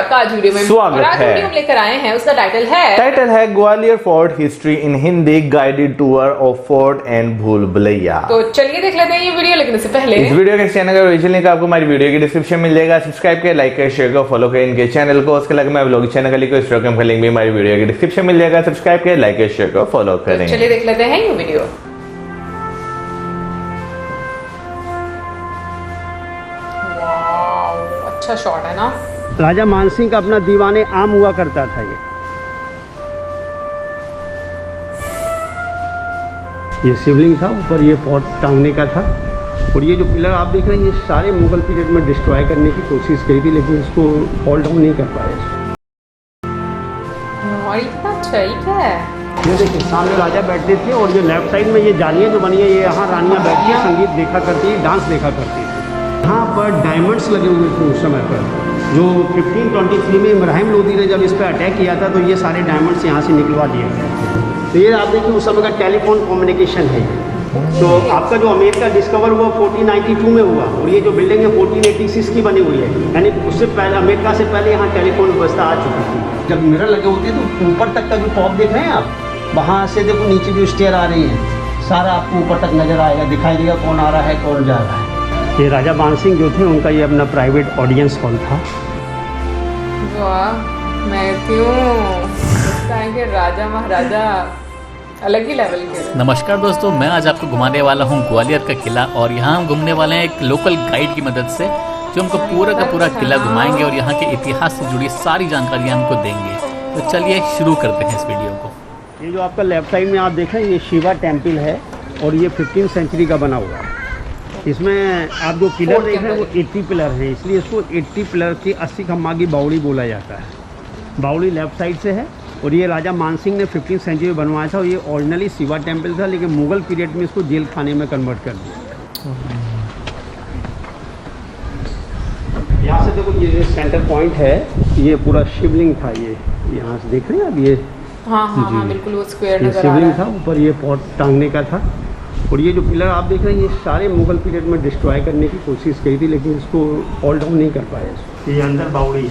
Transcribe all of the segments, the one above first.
आपका आज वीडियो में स्वागत है। वीडियो हम लेकर आए हैं, उसका टाइटल है Gwalior fort history in Hindi guided tour of fort and भूल भुलैया। तो चलिए देख लेते हैं ये वीडियो, लेकिन इससे पहले इस वीडियो के चैनल का ओरिजिनल लिंक आपको हमारी वीडियो की डिस्क्रिप्शन में मिल जाएगा। सब्सक्राइब करें, लाइक करें, शेयर करें, फॉलो करें इनके चैनल को। उसके अलावा मैं व्लॉग चैनल का लिंक इंस्टाग्राम का लिंक भी हमारी वीडियो की डिस्क्रिप्शन में मिल जाएगा। सब्सक्राइब करें, लाइक करें, शेयर करें, फॉलो करें। चलिए देख लेते हैं ये वीडियो। अच्छा शॉट है ना। राजा मानसिंह का अपना दीवाने आम हुआ करता था ये शिवलिंग था, ऊपर ये पॉट टांगने का था। और ये जो पिलर आप देख रहे हैं ये सारे मुगल पीरियड में डिस्ट्रॉय करने की कोशिश करी थी, लेकिन इसको फॉल डाउन नहीं कर पाए। ठीक है, ये देखिए सामने राजा बैठते थे और ये लेफ्ट साइड में ये जालियाँ जो बनी है, ये यहाँ रानियाँ बैठ के संगीत देखा करती थी, डांस देखा करती थी। यहाँ पर डायमंड्स लगे हुए थे उस समय पर, जो 1523 में इब्राहिम लोदी ने जब इस पर अटैक किया था, तो ये सारे डायमंड्स यहाँ से निकलवा दिए गए। तो ये आप देखिए उस समय का टेलीफोन कम्युनिकेशन है। तो आपका जो अमेरिका डिस्कवर हुआ 1492 में हुआ, और ये जो बिल्डिंग है 1486 की बनी हुई है, यानी उससे पहले अमेरिका से पहले यहाँ टेलीफोन व्यवस्था आ चुकी थी। जब मिरर लगे होते हैं तो ऊपर तक का जो टॉप देख रहे हैं आप, वहाँ से देखो नीचे जो स्टेयर आ रही है, सारा आपको ऊपर तक नज़र आएगा, दिखाई देगा कौन आ रहा है कौन जा रहा है। ये राजा मानसिंह जो थे उनका ये अपना प्राइवेट ऑडियंस हॉल था। वाह, मैं क्यों राजा महाराजा अलग ही लेवल के। नमस्कार दोस्तों, मैं आज आपको घुमाने वाला हूँ ग्वालियर का किला, और यहाँ हम घूमने वाले हैं एक लोकल गाइड की मदद से, जो हमको पूरा का पूरा किला घुमाएंगे और यहाँ के इतिहास से जुड़ी सारी जानकारियाँ हमको देंगे। तो चलिए शुरू करते हैं इस वीडियो को। ये जो आपका लेफ्ट साइड में आप देख रहे हैं ये शिवा टेम्पल है, और ये 15वीं सेंचुरी का बना हुआ है। इसमें आप जो पिलर देख रहे हैं वो 80 पिलर हैं, इसलिए इसको 80 पिलर की 80 खम्मा की बावड़ी बोला जाता है। बावड़ी लेफ्ट साइड से है, और ये राजा मानसिंह ने 15वीं सेंचुरी में बनवाया था। और ये ओरिजिनली शिवा टेम्पल था, लेकिन मुगल पीरियड में इसको जेल खाने में कन्वर्ट कर दिया। यहाँ से देखो ये सेंटर पॉइंट है, ये पूरा शिवलिंग था। ये यहाँ से देख रहे हैं अब ये हाँ, बिल्कुल वो स्क्वायर नजर आ रहा शिवलिंग है। था, ऊपर ये पॉट टांगने का था। और ये जो पिलर आप देख रहे हैं ये सारे मुगल पीरियड में डिस्ट्रॉय करने की कोशिश की थी, लेकिन इसको फॉल डाउन नहीं कर पाए। ये अंदर बावड़ी है,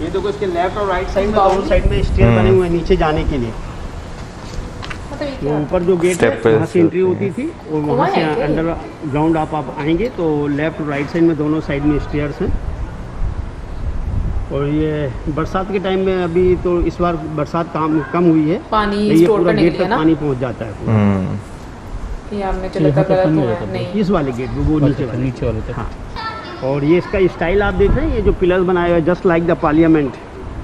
ये देखो इसके लेफ्ट और राइट साइड में दोनों साइड में स्टेयर बने हुए हैं नीचे जाने के लिए। तो ऊपर जो गेट है वहाँ से एंट्री होती थी, और वहाँ से अंडर ग्राउंड आप आएंगे तो लेफ्ट और राइट साइड में दोनों साइड में स्टेयर्स हैं। और ये बरसात के टाइम में अभी तो इस बार बरसात कम हुई है, पानी ये पूरा गेट तक पानी पहुँच जाता है। ये आपने चला गलत नहीं, इस वाले गेट वो नीचे वाले तक। हाँ, और ये इसका स्टाइल आप देख रहे हैं, ये जो पिलर्स बनाए हुए just like the parliament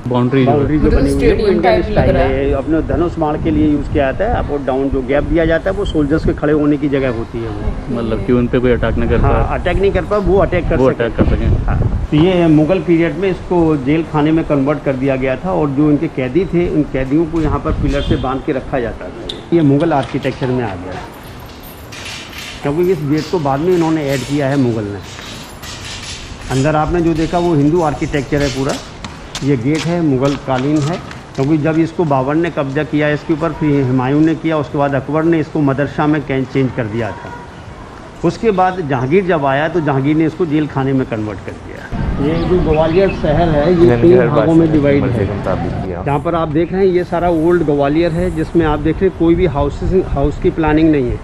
boundary जो बनी हुई है, वो इंडियन स्टाइल है। अपने धनुष बाण के लिए यूज़ किया जाता है। अप और डाउन जो गैप दिया जाता है वो सोल्जर्स के खड़े होने की जगह होती है, वो मतलब कि उन पे कोई अटैक नहीं कर पाए। हाँ, अटैक नहीं कर पाए, वो अटैक कर सकें। हाँ, तो ये मुगल पीरियड में इसको जेल खाने में कन्वर्ट कर दिया गया था, और जो इनके कैदी थे उन कैदियों को यहाँ पर पिलर से बांध के रखा जाता था। ये मुगल आर्किटेक्चर में आ गया, क्योंकि इस गेट को बाद में इन्होंने ऐड किया है मुगल ने। अंदर आपने जो देखा वो हिंदू आर्किटेक्चर है पूरा। ये गेट है मुगल कालीन है, क्योंकि जब इसको बाबर ने कब्जा किया इसके ऊपर, फिर हुमायूं ने किया, उसके बाद अकबर ने इसको मदरसा में चेंज कर दिया था। उसके बाद जहांगीर जब आया तो जहांगीर ने इसको जेल खाने में कन्वर्ट कर दिया। ये जो ग्वालियर शहर है ये 3 भागों में डिवाइड है। जहाँ पर आप देख रहे हैं ये सारा ओल्ड ग्वालियर है, जिसमें आप देख रहे हैं कोई भी हाउस की प्लानिंग नहीं है।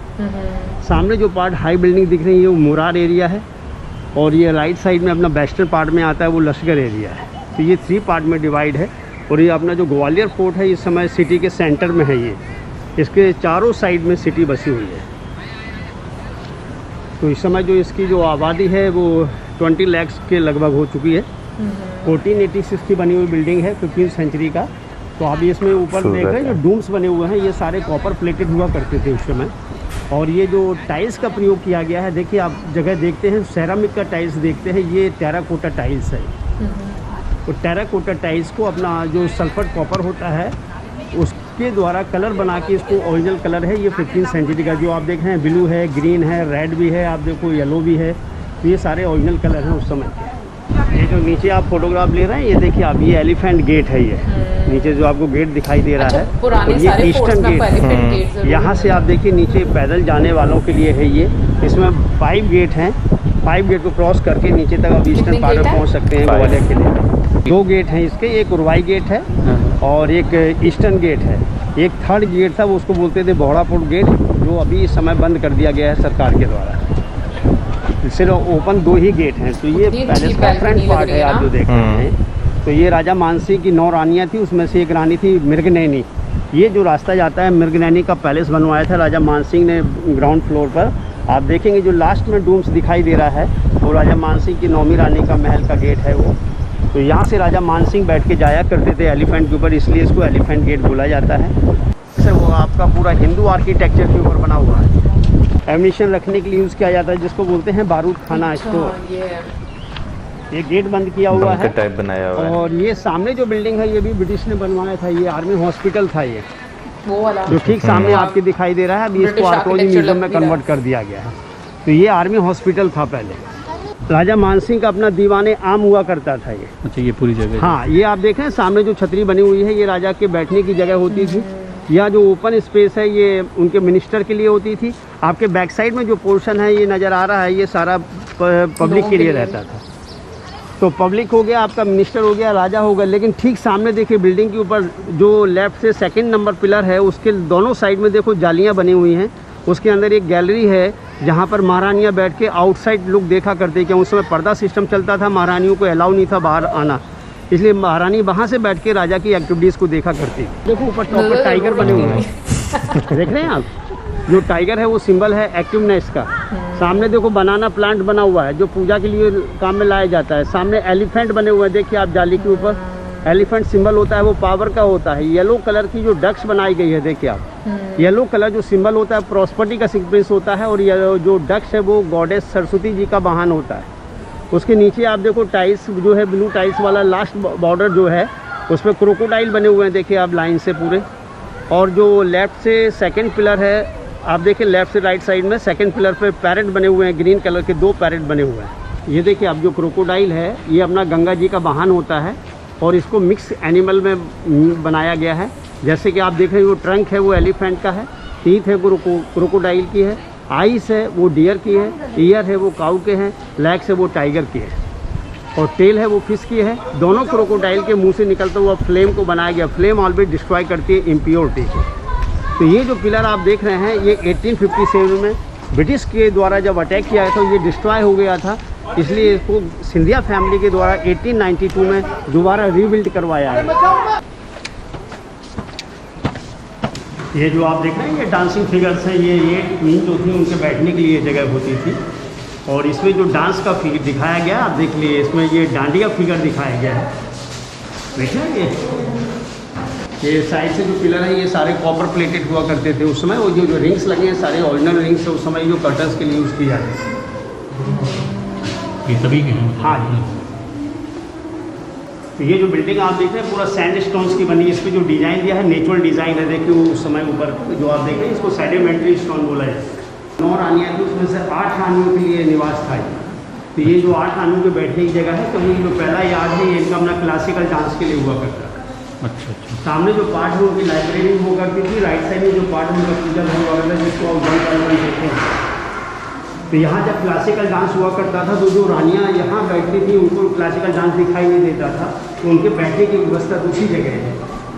सामने जो पार्ट हाई बिल्डिंग दिख रही है वो मुरार एरिया है, और ये राइट साइड में अपना वेस्टर्न पार्ट में आता है वो लश्कर एरिया है। तो ये 3 पार्ट में डिवाइड है। और ये अपना जो ग्वालियर फोर्ट है इस समय सिटी के सेंटर में है। ये इसके चारों साइड में सिटी बसी हुई है। तो इस समय जो इसकी जो आबादी है वो 20 लाख के लगभग हो चुकी है। 1486 की बनी हुई बिल्डिंग है 15वीं सेंचुरी का। तो अभी इसमें ऊपर देख रहे हैं जो डूम्स बने हुए हैं, ये सारे कॉपर प्लेटेड हुआ करते थे उस समय। और ये जो टाइल्स का प्रयोग किया गया है, देखिए आप जगह देखते हैं सेरामिक का टाइल्स देखते हैं, ये टेराकोटा टाइल्स है। तो टेराकोटा टाइल्स को अपना जो सल्फर कॉपर होता है उसके द्वारा कलर बना के, इसको ओरिजिनल कलर है ये 15वीं सेंचुरी का। जो आप देख रहे हैं ब्लू है, ग्रीन है, रेड भी है, आप देखो येलो भी है। तो ये सारे ओरिजिनल कलर हैं उस समय के। ये जो नीचे आप फोटोग्राफ ले रहे हैं, ये देखिए आप, ये एलिफेंट गेट है। ये नीचे जो आपको गेट दिखाई दे रहा है, पुराने ये ईस्टर्न गेट। यहाँ से आप देखिए नीचे पैदल जाने वालों के लिए है ये। इसमें 5 गेट हैं, 5 गेट को क्रॉस करके नीचे तक आप ईस्टर्न कितने पार्ट गेट में हैं? पहुंच सकते हैं 5 ग्वालियर किले में। 2 गेट हैं इसके, एक उरवाई गेट है और एक ईस्टर्न गेट है। एक थर्ड गेट था वो उसको बोलते थे बहोड़ापुर गेट, जो अभी इस समय बंद कर दिया गया है सरकार के द्वारा। सिर्फ ओपन 2 ही गेट हैं। तो ये कितनी पैलेस अच्छी का फ्रंट balcony पार्ट लग रही है है आप जो ना? देख रहे हैं। तो ये राजा मानसिंह की 9 रानियाँ थी, उसमें से एक रानी थी मृगनयनी। ये जो रास्ता जाता है मृगनयनी का पैलेस बनवाया था राजा मानसिंह ने ग्राउंड फ्लोर पर। आप देखेंगे जो लास्ट में डूम्स दिखाई दे रहा है वो राजा मानसिंह की 9वीं रानी का महल का गेट है वो। तो यहाँ से राजा मानसिंह बैठ के जाया करते थे एलिफेंट के ऊपर, इसलिए इसको एलिफेंट गेट बोला जाता है। सर वो आपका पूरा हिंदू आर्किटेक्चर के ऊपर बना हुआ है। एमिशन रखने के लिए यूज़ किया जाता है, जिसको बोलते हैं बारूद खाना स्टोर। ये गेट बंद किया हुआ बंकर है टाइप बनाया हुआ है। और ये सामने जो बिल्डिंग है ये भी ब्रिटिश ने बनवाया था। ये आर्मी हॉस्पिटल था ये, वो वाला जो ठीक सामने आपके दिखाई दे रहा है। अभी इसको British आर्कोलॉजी architecture म्यूजियम में लग भी रहा कन्वर्ट कर दिया गया है। तो ये आर्मी हॉस्पिटल था पहले। राजा मानसिंह का अपना दीवाने आम हुआ करता था ये। अच्छा, ये पूरी जगह हाँ, ये आप देख रहे हैं सामने जो छतरी बनी हुई है ये राजा के बैठने की जगह होती थी। यह जो ओपन स्पेस है ये उनके मिनिस्टर के लिए होती थी। आपके बैक साइड में जो पोर्शन है ये नज़र आ रहा है, ये सारा पब्लिक के लिए रहता था। तो पब्लिक हो गया, आपका मिनिस्टर हो गया, राजा हो गया। लेकिन ठीक सामने देखिए बिल्डिंग के ऊपर जो लेफ्ट से 2nd नंबर पिलर है उसके दोनों साइड में देखो जालियाँ बनी हुई हैं। उसके अंदर एक गैलरी है जहाँ पर महारानियाँ बैठ के आउटसाइड लुक देखा करते, क्योंकि उस समय पर्दा सिस्टम चलता था, महारानियों को अलाउ नहीं था बाहर आना, इसलिए महारानी वहाँ से बैठ के राजा की एक्टिविटीज़ को देखा करती। देखो ऊपर टॉप पर टाइगर बने हुए हैं, देख रहे हैं आप। जो टाइगर है वो सिंबल है एक्टिवनेस का। सामने देखो बनाना प्लांट बना हुआ है जो पूजा के लिए काम में लाया जाता है। सामने एलिफेंट बने हुए हैं, देखिए आप जाली के ऊपर एलिफेंट सिंबल होता है वो पावर का होता है। येलो कलर की जो डक्स बनाई गई है देखिए आप, येलो कलर जो सिंबल होता है प्रॉस्पर्टी का सिग्निफिकेंस होता है। और ये जो डक्स है वो गॉडेस सरस्वती जी का वाहन होता है। उसके नीचे आप देखो टाइल्स जो है ब्लू टाइल्स वाला लास्ट बॉर्डर जो है उस पर क्रोकोडाइल बने हुए हैं, देखिए आप लाइन से पूरे। और जो लेफ्ट से 2nd पिलर है आप देखिए, लेफ्ट से राइट साइड में 2nd पिलर पे पैरेट बने हुए हैं, ग्रीन कलर के 2 पैरेट बने हुए हैं। ये देखिए अब जो क्रोकोडाइल है ये अपना गंगा जी का वाहन होता है और इसको मिक्स एनिमल में बनाया गया है। जैसे कि आप देख रहे हैं वो ट्रंक है वो एलिफेंट का है, टीथ है क्रोकोडाइल की है, आइस है वो डियर की है, ईयर है वो काऊ के हैं, लेग्स है वो टाइगर की है और टेल है वो फिश की है। दोनों क्रोकोडाइल के मुंह से निकलता हुआ फ्लेम को बनाया गया। फ्लेम ऑलवेज डिस्ट्रॉय करती है इम्प्योरिटी को। तो ये जो पिलर आप देख रहे हैं ये 1857 में ब्रिटिश के द्वारा जब अटैक किया था तो ये डिस्ट्रॉय हो गया था, इसलिए इसको सिंधिया फैमिली के द्वारा 1892 में दोबारा रीबिल्ड करवाया है। ये जो आप देख रहे हैं ये डांसिंग फिगर्स हैं, ये क्वीन जो थी उनके बैठने के लिए जगह होती थी। और इसमें जो डांस का फिगर दिखाया गया आप देख लीजिए, इसमें ये डांडिया फिगर दिखाया गया है, देखिए ये साइड से जो पिलर है ये सारे कॉपर प्लेटेड हुआ करते थे उस समय। और जो रिंग्स लगे हैं सारे ओरिजिनल रिंग्स है, उस समय जो कर्टन्स के लिए यूज़ किया जाते थे। ये सभी के हैं? हाँ जी। तो ये जो बिल्डिंग आप देख रहे हैं पूरा सैंड स्टोन्स की बनी है। इस पर जो डिज़ाइन दिया है नेचुरल डिज़ाइन है, देखिए उस समय ऊपर जो आप देख रहे हैं इसको सेडिमेंट्री स्टोन बोला जाता है। 9 रानियाँ थी उसमें से 8 रानियों के लिए निवास था। तो ये जो 8 रानियों के बैठने की जगह है, तो ये जो पहला यार्ड है ये इनका अपना क्लासिकल डांस के लिए हुआ करता है। अच्छा अच्छा। सामने जो पार्ट है उनकी लाइब्रेरी हुआ करती थी, राइट साइड में जो पार्ट है उनका पूजा घर हुआ करता है जिसको आप 1 देखते हैं। तो यहाँ जब क्लासिकल डांस हुआ करता था तो जो रानियाँ यहाँ बैठती थी उनको क्लासिकल डांस दिखाई नहीं देता था, तो उनके बैठने की व्यवस्था दूसरी जगह है।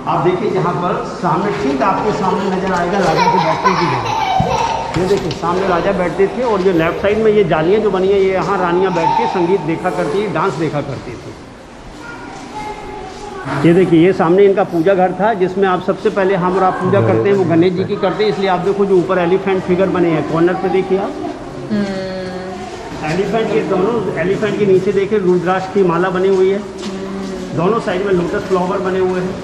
आप देखिए यहाँ पर सामने ठीक आपके सामने नज़र आएगा राजा के बैठने की जगह। ये देखिए सामने राजा बैठते थे और जो लेफ्ट साइड में ये जालियाँ जो बनी है ये यहाँ रानियाँ बैठ के संगीत देखा करती थी, डांस देखा करती थी। ये देखिए ये सामने इनका पूजा घर था जिसमें आप सबसे पहले हम और आप पूजा करते हैं वो गणेश जी की करते हैं। इसलिए आप देखो जो ऊपर एलिफेंट फिगर बने हैं कॉर्नर पे देखिए आप, एलिफेंट के दोनों एलिफेंट के नीचे देखिए रुद्राक्ष की माला बनी हुई है, दोनों साइड में लोटस फ्लावर बने हुए हैं।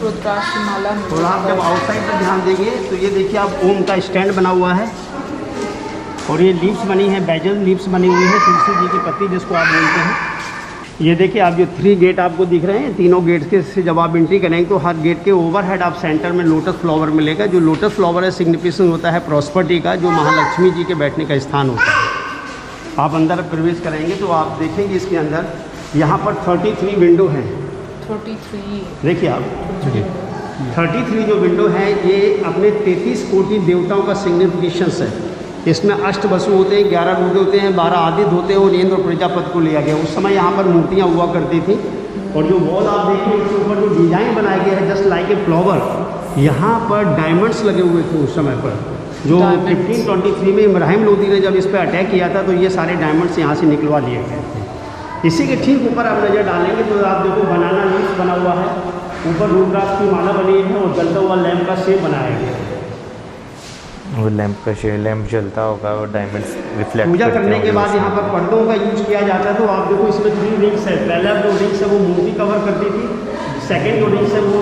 रुद्राक्ष की माला। और आप जब आउटसाइड पर ध्यान देंगे तो ये देखिए आप ओम का स्टैंड बना हुआ है और ये लीव्स बनी है, बैजल लीव्स बनी हुई है, तुलसी जी की पत्ती जिसको आप बोलते हैं। ये देखिए आप जो 3 गेट आपको दिख रहे हैं, तीनों गेट के से जब आप एंट्री करेंगे तो हर गेट के ओवरहेड आप सेंटर में लोटस फ्लावर मिलेगा। जो लोटस फ्लावर है सिग्निफिकेशन होता है प्रॉस्पर्टी का, जो महालक्ष्मी जी के बैठने का स्थान होता है। आप अंदर प्रवेश करेंगे तो आप देखेंगे इसके अंदर यहाँ पर 33 विंडो हैं। 33 देखिए आप 33 जो विंडो हैं ये अपने 33 कोटि देवताओं का सिग्निफिकेशंस है। इसमें अष्ट वसु होते हैं, 11 रुद्र होते हैं, 12 आदित्य होते हैं और इंद्र और प्रजापति को लिया गया। उस समय यहाँ पर मूर्तियाँ हुआ करती थी। और जो वॉल आप देखें इसके ऊपर जो डिज़ाइन बनाया गया है जस्ट लाइक ए फ्लावर, यहाँ पर डायमंड्स लगे हुए थे उस समय पर। जो 1523 में इब्राहिम लोदी ने जब इस पर अटैक किया था तो ये सारे डायमंड्स यहाँ से निकलवा लिए गए थे। इसी के ठीक ऊपर आप नज़र डालेंगे तो आप देखो बनाना लीफ बना हुआ है, ऊपर रुद्राक्ष की माला बनी है और जलता हुआ लैंप का शेप बनाया गया है। वो लैंप का शेप, लैंप जलता होगा और डायमंड्स रिफ्लेक्ट पूजा करने के बाद यहाँ पर पर्दों का यूज किया जाता है। तो आप देखो इसमें 3 रिंग्स है। पहला जो रिंग्स है वो मूर्ति कवर करती थी, सेकेंड जो रिंग्स है वो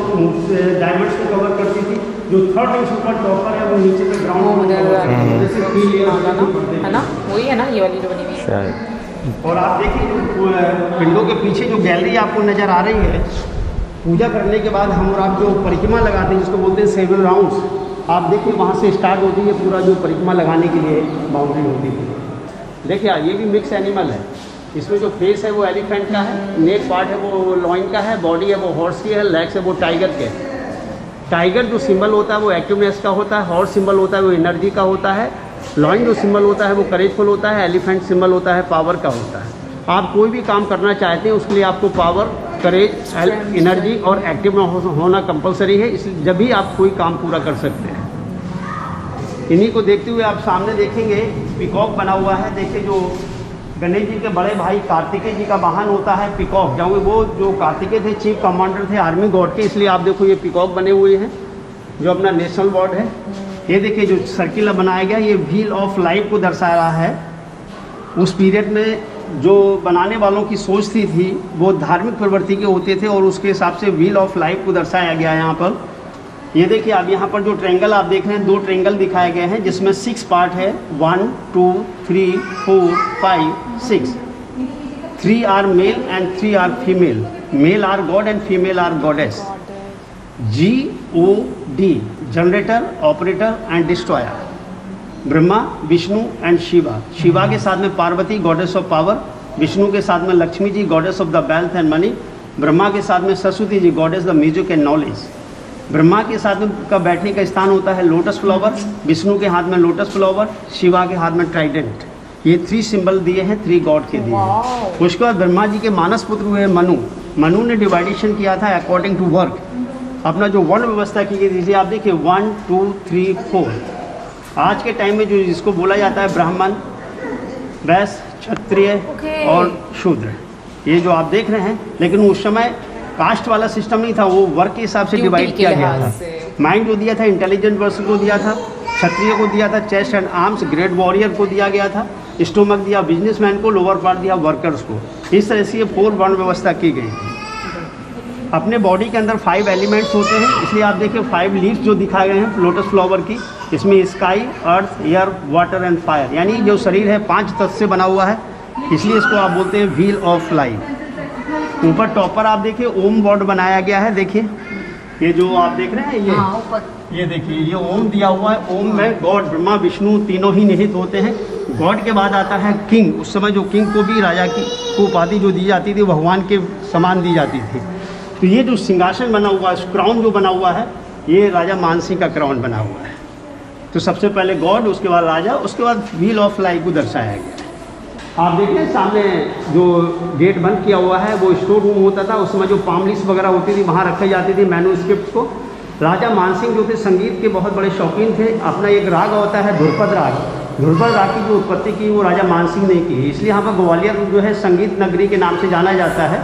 डायमंड्स को कवर करती थी, जो थर्ड रिंग्स ऊपर टॉपर है वो नीचे पे ग्राउंड है ना, वही है ना ये वाली जो बनी हुई है। शायद। और आप देखिए जो विंडो के पीछे जो गैलरी आपको नज़र आ रही है, पूजा करने के बाद हम और आप जो परिक्रमा लगाते हैं जिसको बोलते हैं 7 राउंड्स, आप देखिए वहाँ से स्टार्ट होती है पूरा जो परिक्रमा लगाने के लिए बाउंड्री होती है। देखिए ये भी मिक्स एनिमल है। इसमें जो फेस है वो एलिफेंट का है, नेक पार्ट है वो लॉइन का है, बॉडी है वो हॉर्स की है, लेग्स है वो टाइगर के। टाइगर जो सिंबल होता है वो एक्टिवनेस का होता है, हॉर्स सिंबल होता है वो एनर्जी का होता है, लॉइन जो सिंबल होता है वो करेजफुल होता है, एलिफेंट सिंबल होता है पावर का होता है। आप कोई भी काम करना चाहते हैं उसके लिए आपको पावर, करेज, एनर्जी और एक्टिव होना कंपलसरी है, इसलिए जब भी आप कोई काम पूरा कर सकते हैं। इन्हीं को देखते हुए आप सामने देखेंगे पिकॉक बना हुआ है। देखिए जो गणेश जी के बड़े भाई कार्तिकेय जी का वाहन होता है पिकॉक, जब वो जो कार्तिकेय थे चीफ कमांडर थे आर्मी गॉड के, इसलिए आप देखो ये पिकॉक बने हुए हैं जो अपना नेशनल बर्ड है। ये देखिए जो सर्किल बनाया गया ये व्हील ऑफ लाइफ को दर्शा रहा है। उस पीरियड में जो बनाने वालों की सोच थी वो धार्मिक प्रवृत्ति के होते थे और उसके हिसाब से व्हील ऑफ लाइफ को दर्शाया गया है यहाँ पर। ये देखिए अब यहाँ पर जो ट्रेंगल आप देख रहे हैं 2 ट्रेंगल दिखाए गए हैं जिसमें 6 पार्ट है, 1 2 3 4 5 6। 3 are male and 3 are female. Male are god and female are goddess. GOD generator, operator and destroyer. Brahma, Vishnu and Shiva. Shiva के साथ में Parvati goddess of power, Vishnu के साथ में Lakshmi ji goddess of the wealth and money, Brahma के साथ में Saraswati ji goddess the music and knowledge. Brahma के साथ में का बैठने का स्थान होता है लोटस फ्लावर, विष्णु के हाथ में लोटस फ्लावर, शिवा के हाथ में ट्राइडेंट। ये 3 सिंबल दिए हैं 3 गॉड के दिए हैं। उसके बाद ब्रह्मा जी के मानस पुत्र हुए मनु। मनु ने डिवाइडेशन किया था अकॉर्डिंग टू वर्क, अपना जो वर्ण व्यवस्था की गई थी। आप देखिए 1 2 3 4। आज के टाइम में जो जिसको बोला जाता है ब्राह्मण, वैश्य, क्षत्रिय और शूद्र, ये जो आप देख रहे हैं, लेकिन उस समय कास्ट वाला सिस्टम नहीं था, वो वर्क के हिसाब से डिवाइड किया गया था। माइंड जो दिया था इंटेलिजेंट पर्सन को दिया था, क्षत्रिय को दिया था chest and arms, great warrior को दिया गया था, स्टोमक दिया बिजनेसमैन को, लोअर पार्ट दिया वर्कर्स को। इस तरह से ये 4 वर्ण व्यवस्था की गई थी। अपने बॉडी के अंदर 5 एलिमेंट्स होते हैं, इसलिए आप देखिए 5 लीव्स जो दिखाए गए हैं लोटस फ्लावर की, इसमें sky, earth, air, water and fire, यानी जो शरीर है 5 तत्व से बना हुआ है, इसलिए इसको आप बोलते हैं व्हील ऑफ लाइफ। ऊपर टॉपर आप देखिए ओम बॉर्ड बनाया गया है। देखिए ये जो आप देख रहे हैं ये देखिए ये ओम दिया हुआ है। ओम में गॉड, ब्रह्मा, विष्णु तीनों ही निहित होते हैं। गॉड के बाद आता है किंग। उस समय जो किंग को भी राजा की उपाधि जो दी जाती थी भगवान के समान दी जाती थी। तो ये जो सिंहासन बना हुआ है, क्राउन जो बना हुआ है, ये राजा मानसिंह का क्राउन बना हुआ है। तो सबसे पहले गॉड, उसके बाद राजा, उसके बाद व्हील ऑफ लाइफ को दर्शाया गया। आप देखिए सामने जो गेट बंद किया हुआ है वो स्टोर रूम होता था। उस समय जो पाम लीव्स वगैरह होती थी वहाँ रखी जाती थी मैन्युस्क्रिप्ट को। राजा मानसिंह जो थे संगीत के बहुत बड़े शौकीन थे। अपना एक राग होता है ध्रुपद राग। ध्रुपद राग की जो उत्पत्ति की वो राजा मानसिंह ने की, इसलिए यहाँ पर ग्वालियर जो है संगीत नगरी के नाम से जाना जाता है।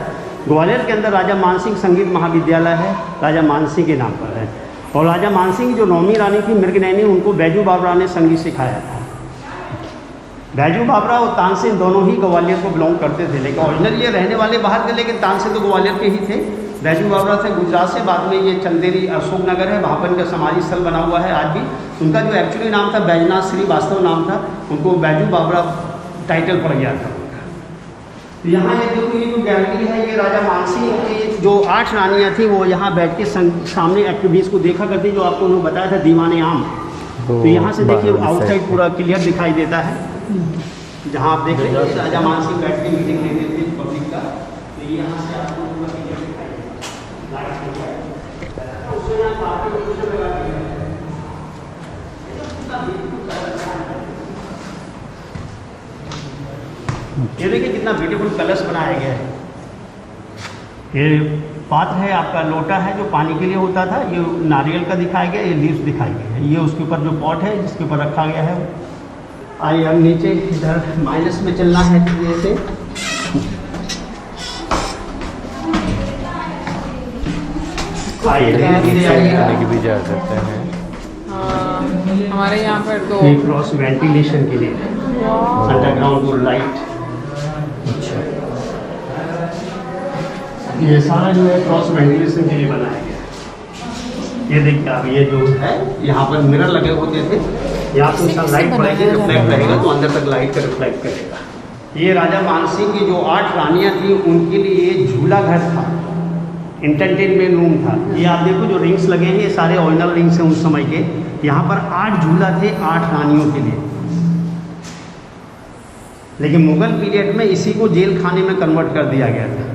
ग्वालियर के अंदर राजा मानसिंह संगीत महाविद्यालय है, राजा मानसिंह के नाम पर है। और राजा मानसिंह की जो नौवीं रानी थी मृगनयनी, उनको बैजू बाबरा ने संगीत सिखाया था। बैजू बाबरा और तानसेन दोनों ही ग्वालियर को बिलोंग करते थे, लेकिन ओरिजिनल ये रहने वाले बाहर थे, लेकिन तानसेन तो ग्वालियर के ही थे। बैजू बाबरा थे गुजरात से। बाद में ये चंदेरी अशोकनगर है, वहाँ पर इनका समाधि स्थल बना हुआ है आज भी। उनका जो एक्चुअली नाम था बैजनाथ श्रीवास्तव नाम था, उनको बैजू बाबरा टाइटल पड़ गया था उनका। तो यहाँ ये देखो ये जो गैलरी है ये राजा मानसिंह की जो 8 रानियाँ थी वो यहाँ बैठ के सामने एक्टिविटीज़ को देखा करती, जो आपको उन्होंने बताया था दीवाने आम। तो यहाँ से देखिए आउटसाइड पूरा क्लियर दिखाई देता है। जहाँ आप देख रहे हैं राजा मानसिंह बैठ के मीटिंग लेते थे पब्लिक का, तो यहाँ से आपको पूरा क्लियर दिखाई देता है। ये देखिए कितना ब्यूटीफुल कलश बनाया गया है। ये पात्र है आपका, लोटा है जो पानी के लिए होता था, ये नारियल का दिखाया गया, ये लीव्स दिखाई गए हैं। ये उसके ऊपर जो पॉट है जिसके ऊपर रखा गया है। आइए अब नीचे इधर माइनस में चलना है जैसे। आइए धीरे-धीरे आइए। भी जा सकते हैं। हाँ, हमारे यहाँ पर तो ये क्रॉस वेंटिलेशन के लिए अंडरग्राउंड और लाइट। अच्छा, ये सारा जो है क्रॉस वेंटिलेशन के लिए बनाया गया है। ये देखिए आप, ये जो है यहाँ पर मिरर लगे होते थे, यहाँ से सनलाइट पड़ेगी, रिफ्लेक्ट रहेगा तो अंदर तक लाइट का रिफ्लेक्ट करेगा। ये राजा मानसिंह की जो 8 रानियाँ थी उनके लिए झूला घर था, एंटरटेनमेंट रूम था। ये आप देखो जो रिंग्स लगे हैं ये सारे ओरिजिनल रिंग्स हैं उस समय के। यहाँ पर 8 झूला थे 8 रानियों के लिए। लेकिन मुगल पीरियड में इसी को जेल खाने में कन्वर्ट कर दिया गया था।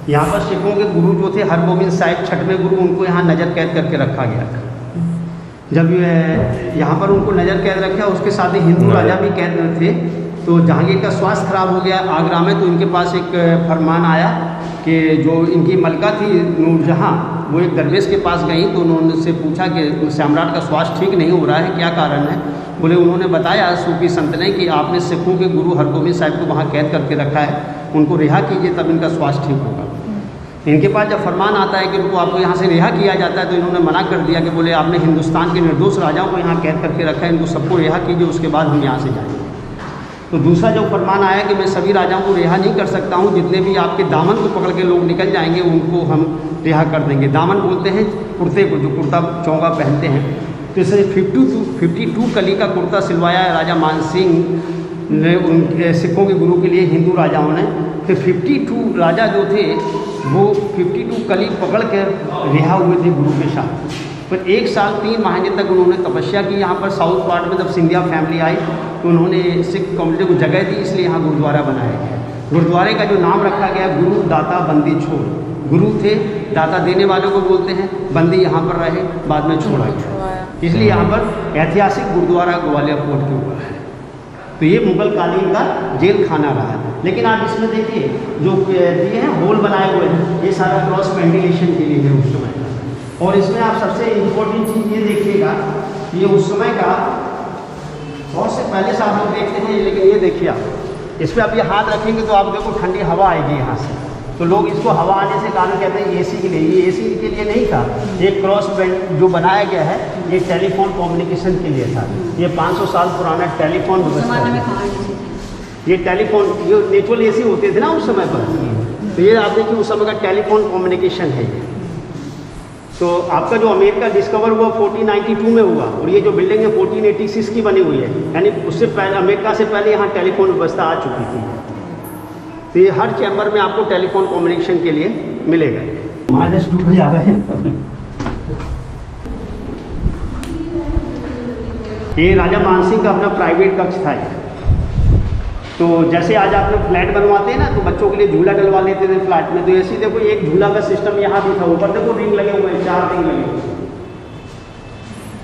यहाँ पर सिखों के गुरु जो थे हरगोबिंद साहिब 6वें गुरु, उनको यहाँ नज़र कैद करके रखा गया था। जब यहाँ पर उनको नज़र कैद रखा, उसके साथ ही हिंदू राजा भी कैद में थे। तो जहांगीर का स्वास्थ्य खराब हो गया आगरा में, तो इनके पास एक फरमान आया कि जो इनकी मलका थी नूरजहाँ, वो एक दरवेश के पास गई तो उन्होंने से पूछा कि सम्राट का स्वास्थ्य ठीक नहीं हो रहा है, क्या कारण है। बोले उन्होंने बताया सूफी संत ने कि आपने सिखों के गुरु हरगोबिंद साहिब को वहाँ कैद करके रखा है, उनको रिहा कीजिए तब इनका स्वास्थ्य ठीक होगा। इनके पास जब फरमान आता है कि उनको आपको यहाँ से रिहा किया जाता है तो इन्होंने मना कर दिया कि बोले आपने हिंदुस्तान के निर्दोष राजाओं को यहाँ कैद करके रखा है, इनको सबको रिहा कीजिए, उसके बाद हम यहाँ से जाएंगे। तो दूसरा जो फरमान आया कि मैं सभी राजाओं को रिहा नहीं कर सकता हूँ, जितने भी आपके दामन को पकड़ के लोग निकल जाएंगे उनको हम रिहा कर देंगे। दामन बोलते हैं कुर्ते को, जो कुर्ता चौंगा पहनते हैं। तो इससे 52 कली का कुर्ता सिलवाया है राजा मानसिंह ने उनके सिखों के गुरु के लिए, हिंदू राजाओं ने। फिर 52 राजा जो थे वो 52 कली पकड़ कर रिहा हुए थे गुरु के साथ। फिर 1 साल 3 महीने तक उन्होंने तपस्या की यहाँ पर साउथ पार्ट में। जब सिंधिया फैमिली आई तो उन्होंने सिख कम्युनिटी को जगह दी, इसलिए यहाँ गुरुद्वारा बनाया गया। गुरुद्वारे का जो नाम रखा गया गुरु दाता बंदी छोड़। गुरु थे, दाता देने वालों को बोलते हैं, बंदी यहाँ पर रहे, बाद में छोड़ा गया, इसलिए यहाँ पर ऐतिहासिक गुरुद्वारा ग्वालियर फोर्ट के ऊपर है। तो ये मुगल कालीन का जेल खाना रहा है। लेकिन आप इसमें देखिए जो दिए हैं होल बनाए हुए हैं, ये सारा क्रॉस वेंटिलेशन के लिए है उस समय का। और इसमें आप सबसे इम्पोर्टेंट चीज़ ये देखिएगा, ये उस समय का बहुत से पहले से आप लोग देखते थे, लेकिन ये देखिए आप इसमें आप ये हाथ रखेंगे तो आप देखो ठंडी हवा आएगी यहाँ से। तो लोग इसको हवा आने से कारण कहते हैं एसी के लिए। ये एसी के लिए नहीं था, ये क्रॉस जो बनाया गया है ये टेलीफोन कम्युनिकेशन के लिए था। ये 500 साल पुराना टेलीफोन व्यवस्था। ये टेलीफोन जो नेचुरल एसी होते थे ना उस समय पर, तो ये आप देखिए उस समय का टेलीफोन कम्युनिकेशन है ये। तो आपका जो अमेरिका डिस्कवर हुआ 1492 में हुआ, और ये जो बिल्डिंग है 1486 की बनी हुई है, यानी उससे पहले अमेरिका से पहले यहाँ टेलीफोन व्यवस्था आ चुकी थी। तो ये हर चैम्बर में आपको टेलीफोन कम्युनिकेशन के लिए मिलेगा। -2 हो जाता है। ये राजा मानसिंह का अपना प्राइवेट कक्ष था। तो जैसे आज आप लोग फ्लैट बनवाते हैं ना, तो बच्चों के लिए झूला डलवा लेते थे फ्लैट में, तो ऐसे देखो एक झूला का सिस्टम यहाँ भी था। ऊपर देखो रिंग लगे हुए हैं, 4 रिंग लगे हुए।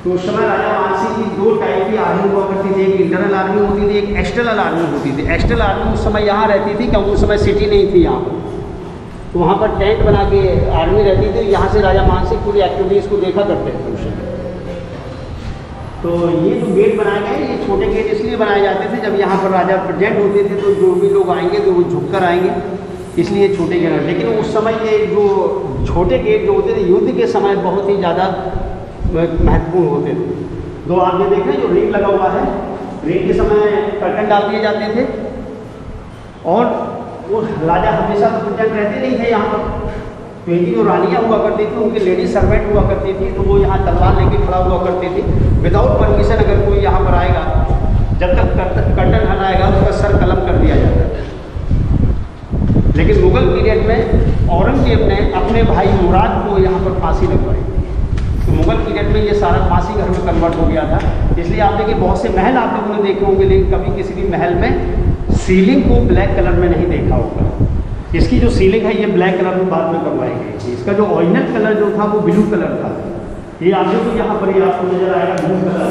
तो उस समय राजा मानसिंह की 2 टाइप की आर्मी हुआ करती थी, एक इंटरनल आर्मी होती थी, एक एक्सटर्नल आर्मी होती थी। एक्सटर्नल आर्मी उस समय यहाँ रहती थी क्योंकि उस समय सिटी नहीं थी यहाँ पर, तो वहाँ पर टेंट बना के आर्मी रहती थी। यहाँ से राजा मानसिंह पूरी एक्टिविटीज़ को देखा करते थे उस समय। तो ये जो गेट बनाए गए, ये छोटे गेट इसलिए बनाए जाते थे जब यहाँ पर राजा प्रेजेंट होते थे तो जो भी लोग आएंगे तो वो झुककर आएंगे, इसलिए छोटे गेट। लेकिन उस समय के जो छोटे गेट जो होते थे युद्ध के समय बहुत ही ज़्यादा महत्वपूर्ण होते थे। तो आप ये देख रहे हैं जो रिंग लगा हुआ है, रिंग के समय कर्टन डाल दिए जाते थे, और वो राजा हमेशा तो प्रेजेंट रहते नहीं थे यहाँ पर। तो इनकी जो रानियाँ हुआ करती थी उनकी लेडीज सर्वेंट हुआ करती थी, तो वो यहाँ तलवार लेके खड़ा हुआ करती थी। विदाउट परमिशन अगर कोई यहाँ पर आएगा, जब तक कर्टन हटाएगा उसका सर कलम कर दिया जाता था। लेकिन मुगल पीरियड में औरंगजेब ने अपने भाई मुराद को यहाँ पर फांसी लगवाई। तो मुगल पीरियड में ये सारा फांसी घर में कन्वर्ट हो गया था। इसलिए आप देखिए बहुत से महल आप लोगों ने देखे होंगे, लेकिन कभी किसी भी महल में सीलिंग को ब्लैक कलर में नहीं देखा होगा। इसकी जो सीलिंग है ये ब्लैक कलर में बाद में करवाई गई थी। इसका जो ओरिजिनल कलर जो था वो ब्लू कलर था। ये आप देखो यहाँ पर ये आपको नजर आएगा ब्लू कलर।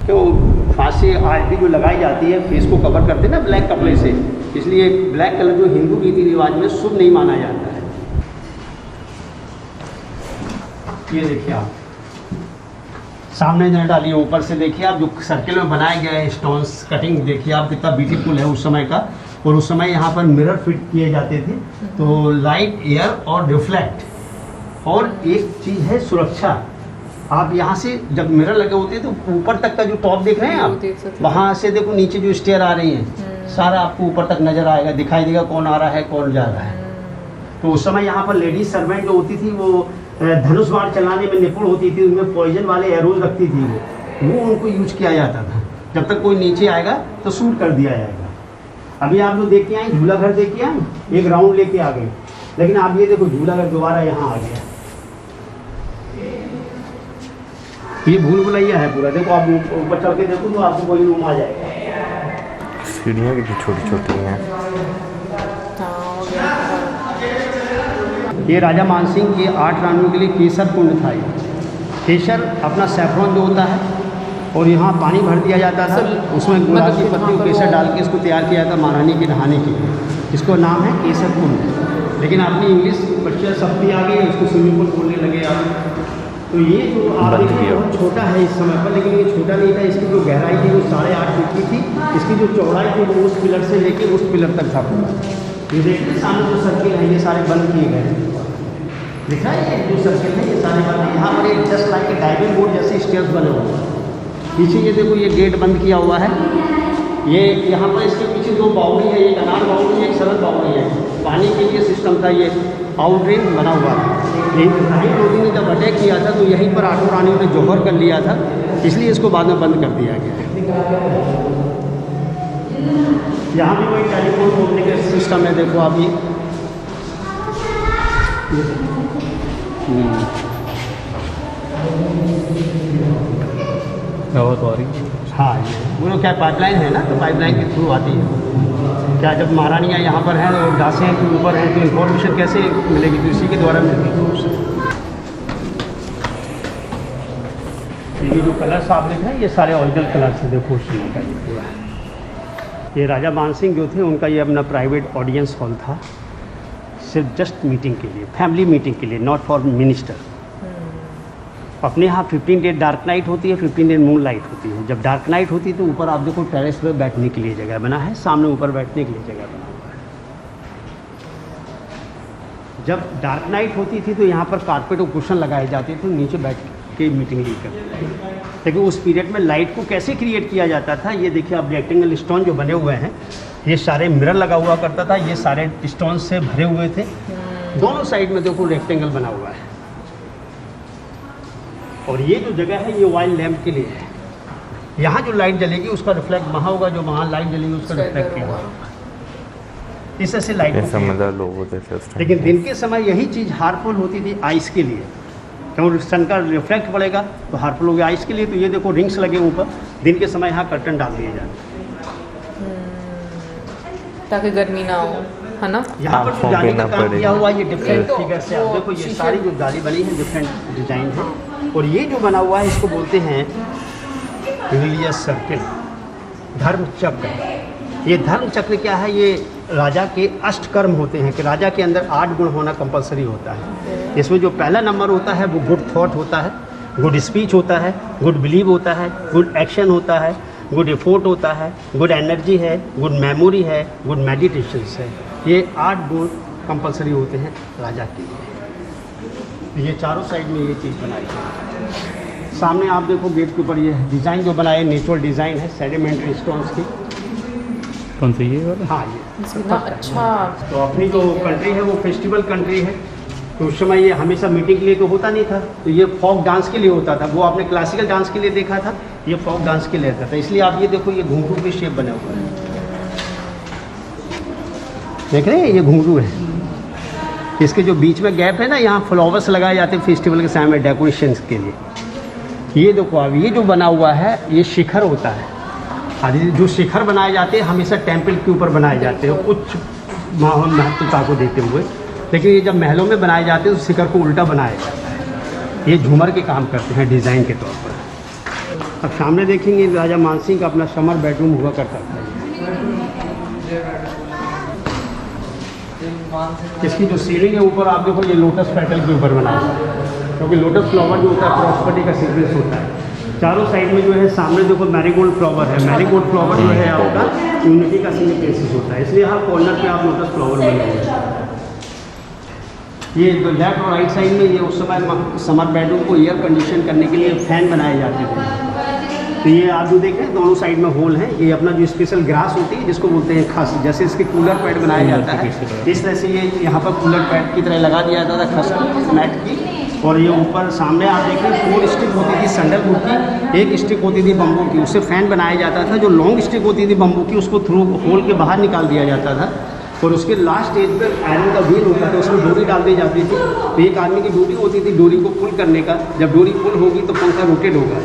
तो फांसी आज भी जो लगाई जाती है फेस को कवर करते हैं ना ब्लैक कपड़े से, इसलिए ब्लैक कलर जो हिंदू रीति रिवाज में शुभ नहीं माना जाता है। ये देखिए आप सामने जो डालिए, ऊपर से देखिए आप जो सर्किल में बनाए गए स्टोन्स कटिंग देखिए आप कितना ब्यूटीफुल है उस समय का। और उस समय यहाँ पर मिरर फिट किए जाते थे, तो लाइट एयर और रिफ्लेक्ट। और एक चीज़ है सुरक्षा, आप यहाँ से जब मिरर लगे होते हैं तो ऊपर तक का जो टॉप देख रहे हैं आप, वहाँ से देखो नीचे जो स्टेयर आ रही है सारा आपको ऊपर तक नजर आएगा, दिखाई देगा कौन आ रहा है कौन जा रहा है। तो उस समय यहाँ पर लेडीज सर्वेंट जो होती थी वो धनुष बाण चलाने में निपुण होती थी, उनमें पॉइजन वाले एरोज रखती थी, वो उनको यूज किया जाता था। जब तक कोई नीचे आएगा तो शूट कर दिया जाएगा। अभी आप जो देख के आए झूला घर देख के आए, एक राउंड लेके आ गए, लेकिन आप ये देखो झूला घर दोबारा यहाँ आ गया। ये भूल भुलैया है पूरा, देखो आप ऊपर चढ़ के देखो तो आपको कोई रूम आ जाएगा। सीढ़ियाँ कितनी छोटी छोटी हैं। ये राजा मानसिंह के 8 रानियों के लिए केसर कुंड था। ये केसर अपना सैफरॉन जो होता है और यहाँ पानी भर दिया जाता था, उसमें गुलाब की पत्ती और केसर डाल के इसको तैयार किया जाता महारानी के नहाने के लिए। इसको नाम है केसर कुंड। लेकिन अपनी इंग्लिश बच्चे शब्दी आ गई, उसको स्विमिंग पूल बोलने लगे आप। तो ये जो आप देखिए बहुत छोटा है इस समय पर, लेकिन ये छोटा नहीं था। इसकी जो गहराई थी वो 8.5 फीट की थी। इसकी जो चौड़ाई थी वो उस पिलर से लेके उस पिलर तक था पूरा। ये देखिए सामने जो सर्किल है ये सारे बंद किए गए हैं, दिख रहा है ये जो सर्किल है ये सारे बंद। यहाँ पर एक जस्ट लाइक डायमंड बोर्ड जैसे स्टेयर्स बने हुए हैं। पीछे ये देखो ये गेट बंद किया हुआ है। ये यहाँ पर इसके पीछे 2 बाउंड्री है, एक अनार बाउंड्री है, एक सरल बाउंड्री है। पानी के लिए सिस्टम था, ये आउट ड्रेन बना हुआ था। इब्राहिम लोधी ने जब अटैक किया था तो यहीं पर 8 रानियों ने जौहर कर लिया था, इसलिए इसको बाद में बंद कर दिया गया। यहाँ भी कोई टेलीफोन बोलने का सिस्टम है, देखो आप ये हाँ ये वो क्या पाइपलाइन है ना, तो पाइपलाइन के थ्रू आती है। क्या जब महारानियाँ यहाँ पर हैं और दासे के ऊपर हैं तो इन्फॉर्मेशन कैसे मिलेगी, तो इसी के द्वारा मिलती है। ये जो कलर्स आप देख रहे हैं ये सारे ओरिजिनल कलर्स हैं, देखो उसी का ये पूरा। ये राजा मानसिंह जो थे उनका ये अपना प्राइवेट ऑडियंस हॉल था, सिर्फ जस्ट मीटिंग के लिए, फैमिली मीटिंग के लिए, नॉट फॉर मिनिस्टर। अपने यहाँ 15 डे डार्क नाइट होती है, 15 डे मून लाइट होती है। जब डार्क नाइट होती है तो ऊपर आप देखो टेरेस पे बैठने के लिए जगह बना है, सामने ऊपर बैठने के लिए जगह बना हुआ है। जब डार्क नाइट होती थी तो यहाँ पर कारपेट और कुशन लगाए जाते थे, नीचे बैठ के मीटिंग ली करते थे। लेकिन उस पीरियड में लाइट को कैसे क्रिएट किया जाता था, ये देखिए आप रेक्टेंगल स्टोन जो बने हुए हैं, ये सारे मिरर लगा हुआ करता था, ये सारे स्टोन से भरे हुए थे। दोनों साइड में देखो रेक्टेंगल बना हुआ है। और ये जो जगह है ये ऑयल लैम्प के लिए है। यहाँ जो लाइट जलेगी उसका रिफ्लेक्ट वहाँ होगा, जो वहाँ लाइट जलेगी उसका रिफ्लेक्ट होगा। इस तरह से लाइट लोग होते थे। लेकिन दिन के समय यही चीज़ हार्मफुल होती थी आइस के लिए, क्योंकि सन का रिफ्लेक्ट पड़ेगा तो हार्मफुल हो गया आइस के लिए। तो ये देखो रिंग्स लगे ऊपर, दिन के समय यहाँ कर्टन डाल दिए जाते ताकि गर्मी ना हो, है ना। यहाँ पर जो जाली का काम किया हुआ ये डिफरेंट फिगर से आप देखो, ये सारी जो जाली बनी है डिफरेंट डिजाइन है। और ये जो बना हुआ है इसको बोलते हैं रिलीजियस सर्किल, धर्म चक्र। ये धर्म चक्र क्या है, ये राजा के अष्टकर्म होते हैं कि राजा के अंदर 8 गुण होना कंपलसरी होता है। इसमें जो पहला नंबर होता है वो गुड थॉट होता है, गुड स्पीच होता है, गुड बिलीव होता है, गुड एक्शन होता है, गुड एफोर्ट होता है, गुड एनर्जी है, गुड मेमोरी है, गुड मेडिटेशन है। ये 8 गुण कंपलसरी होते हैं राजा के लिए। ये चारों साइड में ये चीज़ बनाई है। सामने आप देखो गेट के ऊपर ये डिज़ाइन जो बनाया नेचुरल डिज़ाइन है, सेडिमेंट्री स्टोन्स की। कौन सी ये वाला? हाँ ये इतना अच्छा। तो अपनी जो कंट्री है वो फेस्टिवल कंट्री है, तो उस समय ये हमेशा मीटिंग के लिए तो होता नहीं था, तो ये फोक डांस के लिए होता था। वो आपने क्लासिकल डांस के लिए देखा था, ये फोक डांस के लिए होता था। इसलिए आप ये देखो ये घुंघरू के शेप बने हुए हैं, देख रहे हैं ये घुंघरू है। इसके जो बीच में गैप है ना, यहाँ फ्लावर्स लगाए जाते हैं फेस्टिवल के समय डेकोरेशन के लिए। ये देखो अब ये जो बना हुआ है ये शिखर होता है। जो शिखर बनाए जाते हैं हमेशा टेम्पल के ऊपर बनाए जाते हैं उच्च महत्वता को देते हुए, लेकिन ये जब महलों में बनाए जाते हैं तो शिखर को उल्टा बनाया जाता है। ये झूमर के काम करते हैं डिज़ाइन के तौर पर। अब सामने देखेंगे राजा मानसिंह का अपना समर बेडरूम हुआ करता था। इसकी जो सीलिंग है ऊपर आप देखो, ये लोटस पेटल के ऊपर बना हुआ है, क्योंकि लोटस फ्लावर जो होता है प्रॉस्पेरिटी का सीक्वेंस होता है। चारों साइड में जो है सामने देखो मैरीगोल्ड फ्लावर है, मैरीगोल्ड फ्लावर जो है आपका यूनिटी का सिग्निफिकेंस होता है, इसलिए हर कॉर्नर पे आप लोटस फ्लावर बने हुए हैं। ये तो लेफ्ट और राइट साइड में ये उस समय समर बेडरूम को एयर कंडीशन करने के लिए फैन बनाए जाते थे। तो ये आप जो देख रहे हैं दोनों साइड में होल है, ये अपना जो स्पेशल ग्रास होती है जिसको बोलते हैं खस, जैसे इसके कूलर पैड बनाया जाता है इस तरह से ये यहाँ पर कूलर पैड की तरह लगा दिया जाता था खस मैट की। और ये ऊपर सामने आप देख रहे हैं 4 स्टिक होती थी सैंडलवुड की, 1 स्टिक होती थी बम्बू की, उससे फैन बनाया जाता था। जो लॉन्ग स्टिक होती थी बम्बू की उसको थ्रू होल के बाहर निकाल दिया जाता था और उसके लास्ट स्टेज पर आयरन का व्हील होता था, उसमें डोरी डाल दी जाती थी। तो एक आदमी की ड्यूटी होती थी डोरी को पुल करने का, जब डोरी पुल होगी तो पंखा रोटेट होगा,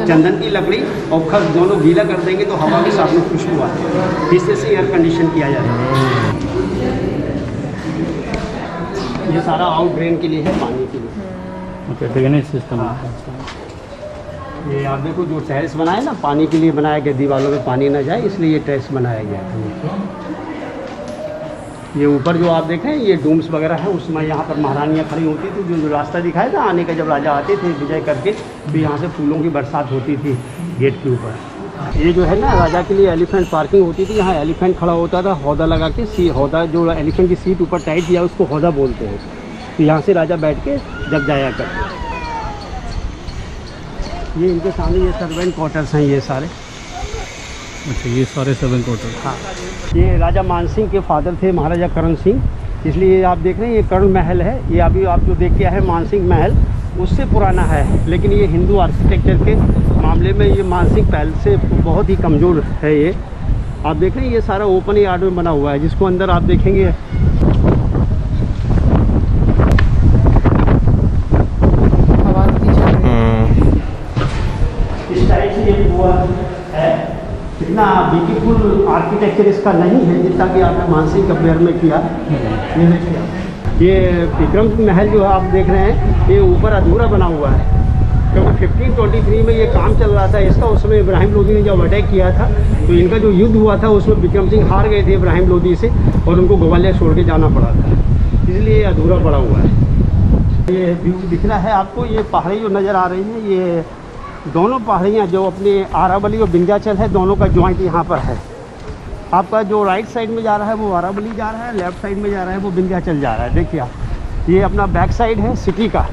चंदन की लकड़ी और खस दोनों गीला कर देंगे तो हवा के साथ में खुशबू आती है। इस तरह से एयर कंडीशन किया जाता है। ये सारा आउट ड्रेन के लिए है, पानी के लिए। Okay, drainage system. ये आप देखो जो टेरेस बनाया ना, पानी के लिए बनाया गया, दीवारों में पानी ना जाए इसलिए ये टेरेस बनाया गया है। ये ऊपर जो आप देख रहे हैं ये डूम्स वगैरह है, उसमें यहाँ पर महारानियाँ खड़ी होती थी। जो रास्ता दिखाया था आने का, जब राजा आते थे विजय करके, तो यहाँ से फूलों की बरसात होती थी गेट के ऊपर। ये जो है ना राजा के लिए एलिफेंट पार्किंग होती थी, यहाँ एलिफेंट खड़ा होता था हौदा लगा के, हौदा जो एलिफेंट की सीट ऊपर टाइट किया उसको हौदा बोलते हैं। तो यहाँ से राजा बैठ के जब जाया करते। ये इनके सामने ये सर्वेंट क्वार्टर्स हैं ये सारे। अच्छा, ये सारे सर्वेंट क्वार्टर। हाँ, ये राजा मानसिंह के फादर थे महाराजा करण सिंह, इसलिए आप देख रहे हैं ये कर्ण महल है। ये अभी आप जो देख के आए हैं मानसिंह महल, उससे पुराना है, लेकिन ये हिंदू आर्किटेक्चर के मामले में ये मानसिंह पहल से बहुत ही कमज़ोर है। ये आप देख रहे हैं ये सारा ओपन यार्ड में बना हुआ है, जिसको अंदर आप देखेंगे इस टाइप से ये हुआ है। इतना ब्यूटीफुल आर्किटेक्चर इसका नहीं है जितना कि आपने मानसिंह के पेयर में किया। ये देखिए, ये विक्रम महल जो है आप देख रहे हैं ये ऊपर अधूरा बना हुआ है, क्योंकि 1523 में ये काम चल रहा था इसका। उस समय इब्राहिम लोदी ने जब अटैक किया था तो इनका जो युद्ध हुआ था उसमें विक्रम सिंह हार गए थे इब्राहिम लोदी से और उनको ग्वालियर छोड़ के जाना पड़ा था, इसलिए ये अधूरा पड़ा हुआ है। ये व्यू दिख रहा है आपको, ये पहाड़ी जो नज़र आ रही है, ये दोनों पहाड़ियाँ जो अपने आरावली और विंध्याचल है, दोनों का जॉइंट यहाँ पर है। आपका जो राइट साइड में जा रहा है वो आरावली जा रहा है, लेफ्ट साइड में जा रहा है वो विंध्याचल जा रहा है। देखिए आप, ये अपना बैक साइड है सिटी का।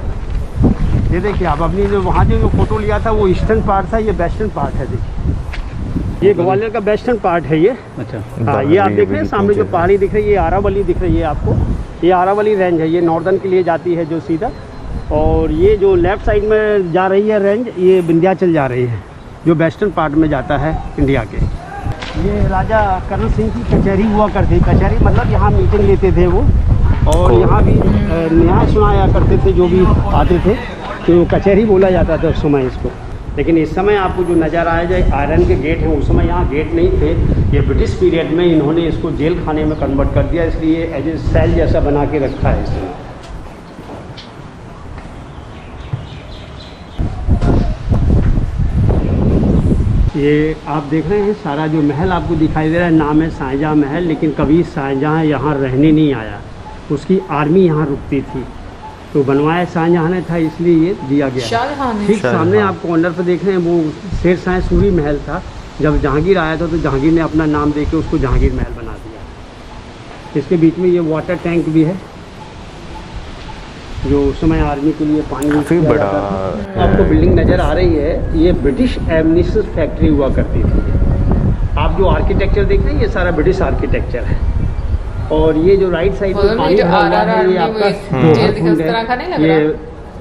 ये देखिए आप, अपनी जो वहाँ जो फोटो लिया था वो ईस्टर्न पार्ट था, ये वेस्टर्न पार्ट है। देखिए ये ग्वालियर का वेस्टर्न पार्ट है ये। अच्छा, हाँ, ये आप देख रहे हैं सामने जो पहाड़ी दिख रही है ये आरावली दिख रही है आपको, ये आरावली रेंज है, ये नॉर्दर्न के लिए जाती है जो सीधा। और ये जो लेफ़्ट साइड में जा रही है रेंज, ये विंध्याचल जा रही है जो वेस्टर्न पार्ट में जाता है इंडिया के। ये राजा करण सिंह की कचहरी हुआ करती, कचहरी मतलब यहाँ मीटिंग लेते थे वो, और यहाँ भी न्याय सुनाया करते थे जो भी आते थे, तो कचहरी बोला जाता था उस समय इसको। लेकिन इस समय आपको जो नज़र आया जाए आयरन के गेट हैं, उस समय यहाँ गेट नहीं थे। ये ब्रिटिश पीरियड में इन्होंने इसको जेल खाने में कन्वर्ट कर दिया, इसलिए एज ए सेल जैसा बना के रखा है इसमें। ये आप देख रहे हैं सारा जो महल आपको दिखाई दे रहा है, नाम है शाहजहाँ महल, लेकिन कभी शाहजहाँ यहाँ रहने नहीं आया, उसकी आर्मी यहाँ रुकती थी, तो बनवाया शाहजहाँ ने था इसलिए ये दिया गया। ठीक सामने आप कॉर्नर पर देख रहे हैं वो शेर शाह सूरी महल था, जब जहांगीर आया था तो जहांगीर ने अपना नाम दे के उसको जहांगीर महल बना दिया। इसके बीच में ये वाटर टैंक भी है जो उस समय आर्मी के लिए पानी काफी बड़ा आपको बिल्डिंग नज़र आ रही है, ये ब्रिटिश एम्यूनिशन फैक्ट्री हुआ करती थी। आप जो आर्किटेक्चर देख रहे हैं ये सारा ब्रिटिश आर्किटेक्चर है। और ये जो राइट साइड में पानी भरा हुआ है ये आपका जौहर कुंड है। ये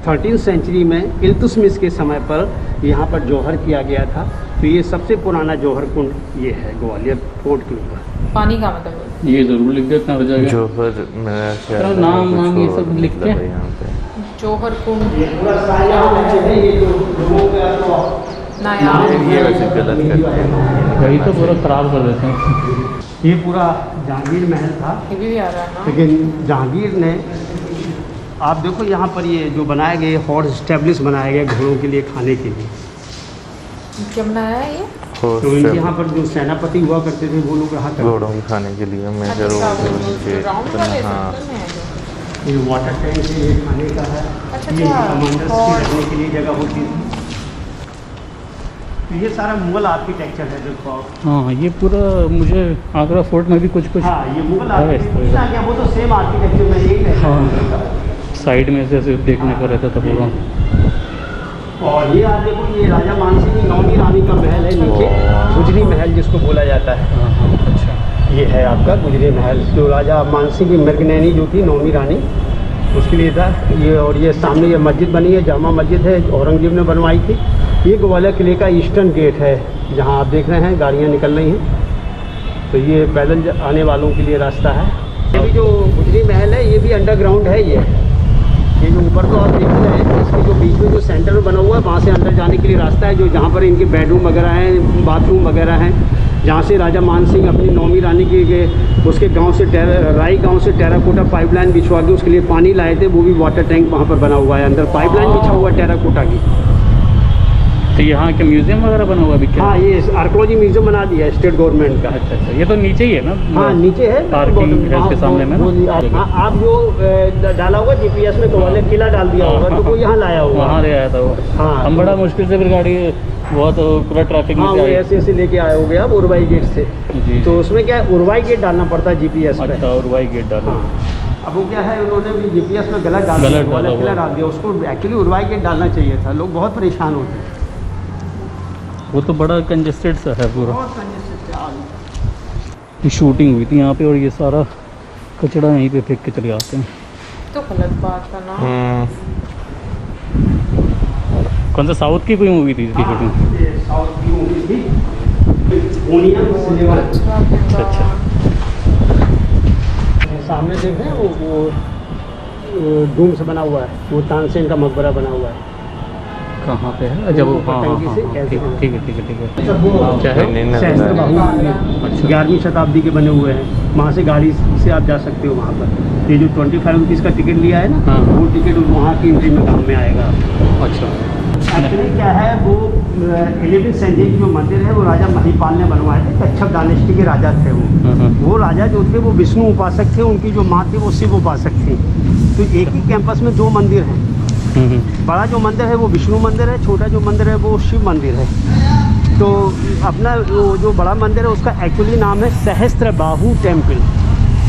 13th सेंचुरी में इल्तुतमिश के समय पर यहाँ पर जौहर किया गया था, तो ये सबसे पुराना जौहर कुंड ये है ग्वालियर फोर्ट के ऊपर। पानी का मतलब ये जरूर लिख देते हैं जौहर, मेरा ख्याल है नाम ये सब लिखते हैं यहाँ पे। जौहर कुंड ये पूरा शाहजहाँ महल है, ये जो लोगों का ये वैसे गलत करते हैं, वही तो पूरा खराब कर देते हैं। ये पूरा जहांगीर महल था, ये भी आ रहा है ना। लेकिन जहांगीर ने आप देखो यहाँ पर ये जो बनाए गए हॉर्स स्टैब्लिश बनाए गए घोड़ों के लिए खाने के लिए, क्या बनाया है ये? तो इनके यहाँ पर जो सेनापति हुआ करते थे वो लोग रहा करते घोड़ों के खाने के लिए मैं अच्छा, वो राउंड वाले हाँ सर्कल में है जो। थे। ये वाटर टैंक है, ये खाने का है, अच्छा, ये अच्छा। कमांडर्स और- के रहने के लिए जगह होती थी। तो ये सारा मुगल आर्किटेक्चर है देखो आप। हाँ ये पूरा मुझे आगरा फोर्ट में भी कुछ कुछ हाँ ये मुगल है इस आर्किटेक्चर तरह क्या, वो तो सेम आर्किटेक्चर में एक रहता हाँ। है। साइड में से ऐसे देखने का रहता था पूरा। और ये आप देखो, ये राजा मानसिंह की नौवीं रानी का महल है नीचे, गुजरी महल जिसको बोला जाता है। हाँ हाँ अच्छा। ये है आपका गुजरी महल, जो राजा मानसिंह की मृगनैनी जो थी नौवीं रानी, उसके लिए था ये। और ये सामने ये मस्जिद बनी है, जामा मस्जिद है, औरंगजेब ने बनवाई थी। ये ग्वालियर किले का ईस्टर्न गेट है, जहाँ आप देख रहे हैं गाड़ियाँ निकल रही हैं। तो ये पैदल आने वालों के लिए रास्ता है। ये भी जो गुजरी महल है ये भी अंडरग्राउंड है। ये जो ऊपर तो आप देख रहे हैं, इसके जो बीच में जो सेंटर बना हुआ है वहाँ से अंदर जाने के लिए रास्ता है, जो जहाँ पर इनके बेडरूम वगैरह हैं, बाथरूम वगैरह हैं, जहाँ से राजा मानसिंह अपनी नौवीं रानी के उसके गांव से राई गांव से टेराकोटा पाइपलाइन बिछवा के उसके लिए पानी लाए थे। वो भी वाटर टैंक वहाँ पर बना हुआ है, अंदर पाइपलाइन बिछा हुआ है टेराकोटा की। तो यहाँ के म्यूजियम वगैरह बना हुआ अभी क्या? हाँ ये आर्कोलॉजी म्यूजियम बना दिया है स्टेट गवर्नमेंट का। अच्छा अच्छा, ये तो नीचे ही है ना? हाँ नीचे है, पार्किंग है इसके सामने में ना? आप जो डाला होगा जीपीएस में ग्वालियर किला डाल दिया होगा, तो वो यहाँ लाया होगा। वहाँ ले आया था वो। हाँ हम बड़ा मुश्किल से फिर गाड़ी बहुत पूरा ट्रैफिक में हाँ से वो आई। ऐसे लेके आए होगे आप उर्वाई गेट से। जी तो उसमें क्या है, उर्वाई गेट डालना पड़ता है जीपीएस पे। अच्छा, और वाई गेट डालो। हाँ। अब वो क्या है, उन्होंने भी जीपीएस में गलत डाल दिया, गलत डाला ग्वालियर किला हुआ। डाल दिया। उसको एक्चुअली उर्वाई गेट डालना चाहिए था। लोग बहुत परेशान होते हैं, वो तो बड़ा कंजेस्टेड सा है पूरा। बहुत कंजेस्टेड है आगे। ये शूटिंग हुई थी यहाँ पे और ये सारा कचरा यहीं पे फेंक के चले आते हैं। तो गलत बात है ना। कौन सा साउथ की कोई मूवी थी इसकी शूटिंग? हाँ, ये साउथ की मूवी थी, ओनियन सिनेमा। अच्छा अच्छा। सामने देख रहे हैं वो डूम से बना हुआ है, वो तानसेन का मकबरा बना हुआ है। कहाँ पे है? अच्छा वो ऊपर हाँ हाँ टंकी हाँ से हाँ, ऐसे ठीक है। ठीक है ठीक है ठीक है। सब वो क्या है? नहीं, नहीं, सहस्त्रबाहु अच्छा। 11वीं शताब्दी के बने हुए हैं। वहाँ से गाड़ी से आप जा सकते हो वहाँ पर। ये जो 25 रुपीज़ का टिकट लिया है ना, हाँ। वो टिकट वहाँ की एंट्री में काम में आएगा। अच्छा एक्चुअली क्या है, वो 11वीं सेंचुरी की जो मंदिर है वो राजा महिपाल ने बनवाए थे। कच्छप डायनेस्टी के राजा थे वो। वो राजा जो थे वो विष्णु उपासक थे, उनकी जो माँ थी वो शिव उपासक थी। तो एक ही कैंपस में 2 मंदिर हैं। बड़ा जो मंदिर है वो विष्णु मंदिर है, छोटा जो मंदिर है वो शिव मंदिर है। तो अपना वो जो बड़ा मंदिर है उसका एक्चुअली नाम है सहस्त्रबाहु टेम्पल।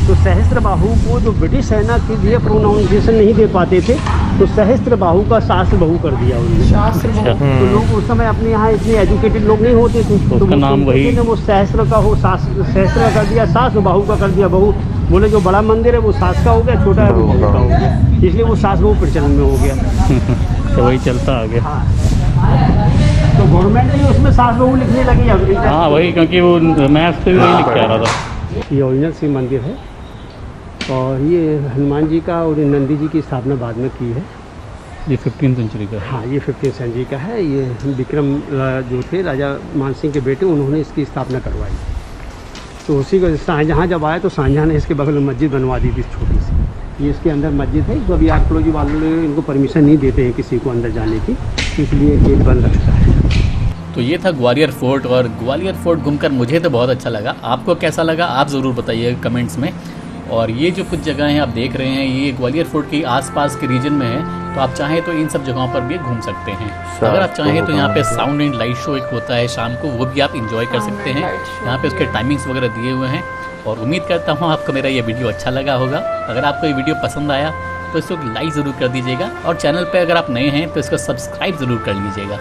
तो सहस्त्रबाहु को जो ब्रिटिश सेना के लिए प्रोनाउंसिएशन नहीं दे पाते थे, तो सहस्त्रबाहु का शास्त्रबाहु कर दिया उन्होंने। शास्त्र बहुत- तो लोग उस समय अपने यहाँ इतने एजुकेटेड लोग नहीं होते थे, तो उसका वो नाम सोचते वही- थे कि वो सहस्त्र का हो, सहस्त्र का कर दिया, सहस्त्रबाहु का कर दिया। बहु बोले जो बड़ा मंदिर है वो सास का हो गया, छोटा है वो बहु का हो गया, इसलिए वो सास बहु प्रचलन में हो गया। तो वही चलता आगे। हाँ, तो गवर्नमेंट ने उसमें सास बहु लिखने लगी अब। हाँ वही, क्योंकि वो मैथ पे भी वही लिख के आ रहा था। ये ओरिजिनल शिव मंदिर है, और ये हनुमान जी का और नंदी जी की स्थापना बाद में की है। ये 15वीं सेंचुरी का है। हाँ ये 15वीं सेंचुरी का है। ये विक्रम जो थे राजा मानसिंह के बेटे, उन्होंने इसकी स्थापना करवाई। तो उसी को शाहजहाँ जब आए तो शाहजहाँ ने इसके बगल में मस्जिद बनवा दी थी छोटी सी। ये इसके अंदर मस्जिद है, जो अभी आर्कोलॉजी वाले इनको परमिशन नहीं देते हैं किसी को अंदर जाने की, इसलिए गेट बंद रखता है। तो ये था ग्वालियर फोर्ट, और ग्वालियर फोर्ट घूमकर मुझे तो बहुत अच्छा लगा। आपको कैसा लगा आप ज़रूर बताइए कमेंट्स में। और ये जो कुछ जगह हैं आप देख रहे हैं, ये ग्वालियर फोर्ट के आसपास के रीजन में है, तो आप चाहें तो इन सब जगहों पर भी घूम सकते हैं। अगर आप चाहें तो यहाँ पे साउंड एंड लाइट शो एक होता है शाम को, वो भी आप इंजॉय कर सकते हैं। यहाँ पे उसके टाइमिंग्स वगैरह दिए हुए हैं। और उम्मीद करता हूँ आपको मेरा ये वीडियो अच्छा लगा होगा। अगर आपको ये वीडियो पसंद आया तो इसको लाइक ज़रूर कर दीजिएगा, और चैनल पे अगर आप नए हैं तो इसको सब्सक्राइब ज़रूर कर लीजिएगा।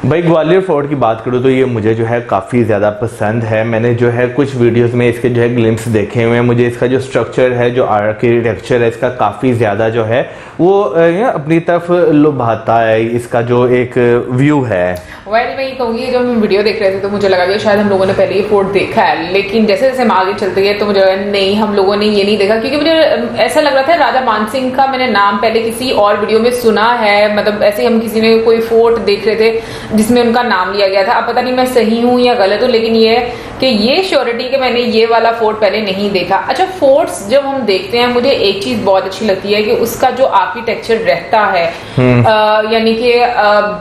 भाई ग्वालियर फोर्ट की बात करूँ तो ये मुझे जो है काफ़ी ज़्यादा पसंद है। मैंने जो है कुछ वीडियोस में इसके जो है ग्लिम्स देखे हुए हैं। मुझे इसका जो स्ट्रक्चर है, जो आर्किटेक्चर है, इसका काफ़ी ज़्यादा जो है वो अपनी तरफ लुभाता है। इसका जो एक व्यू है, वेल मैं ये कहूँगी, जब हम वीडियो देख रहे थे तो मुझे लगा कि शायद हम लोगों ने पहले ये फोर्ट देखा है, लेकिन जैसे जैसे हम आगे चलते गए तो मुझे लगा नहीं, हम लोगों ने ये नहीं देखा, क्योंकि मुझे ऐसा लग रहा था राजा मानसिंह का मैंने नाम पहले किसी और वीडियो में सुना है। मतलब ऐसे हम किसी ने कोई फोर्ट देख रहे थे जिसमें उनका नाम लिया गया था। अब पता नहीं मैं सही हूँ या गलत हूँ, लेकिन ये है कि ये श्योरिटी कि मैंने ये वाला फोर्ट पहले नहीं देखा। अच्छा, फोर्ट्स जब हम देखते हैं, मुझे एक चीज बहुत अच्छी लगती है कि उसका जो आर्किटेक्चर रहता है, यानी कि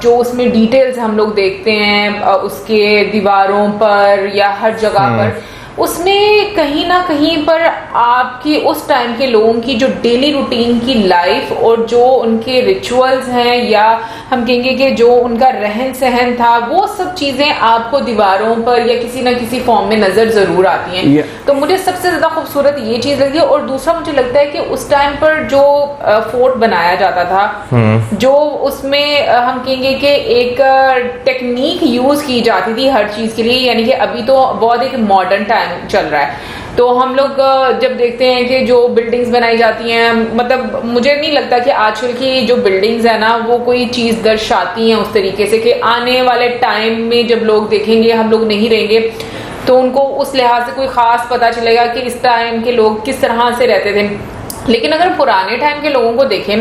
जो उसमें डिटेल्स हम लोग देखते हैं उसके दीवारों पर या हर जगह पर, उसमें कहीं ना कहीं पर आपकी उस टाइम के लोगों की जो डेली रूटीन की लाइफ और जो उनके रिचुअल्स हैं, या हम कहेंगे कि जो उनका रहन सहन था, वो सब चीजें आपको दीवारों पर या किसी ना किसी फॉर्म में नजर जरूर आती हैं। तो मुझे सबसे ज्यादा खूबसूरत ये चीज लगी। और दूसरा मुझे लगता है कि उस टाइम पर जो फोर्ट बनाया जाता था, जो उसमें हम कहेंगे कि एक टेक्निक यूज की जाती थी हर चीज के लिए, यानी कि अभी तो बहुत एक मॉडर्न टाइम चल रहा है, तो हम लोग जब देखते हैं कि जो बिल्डिंग्स बनाई जाती हैं, मतलब मुझे नहीं लगता कि आजकल की जो बिल्डिंग्स है ना वो कोई चीज दर्शाती हैं उस तरीके से कि आने वाले टाइम में जब लोग देखेंगे, हम लोग नहीं रहेंगे, तो उनको उस लिहाज से कोई खास पता चलेगा कि इस टाइम के लोग किस तरह से रहते थे। लेकिन अगर पुराने टाइम के लोगों को देखें,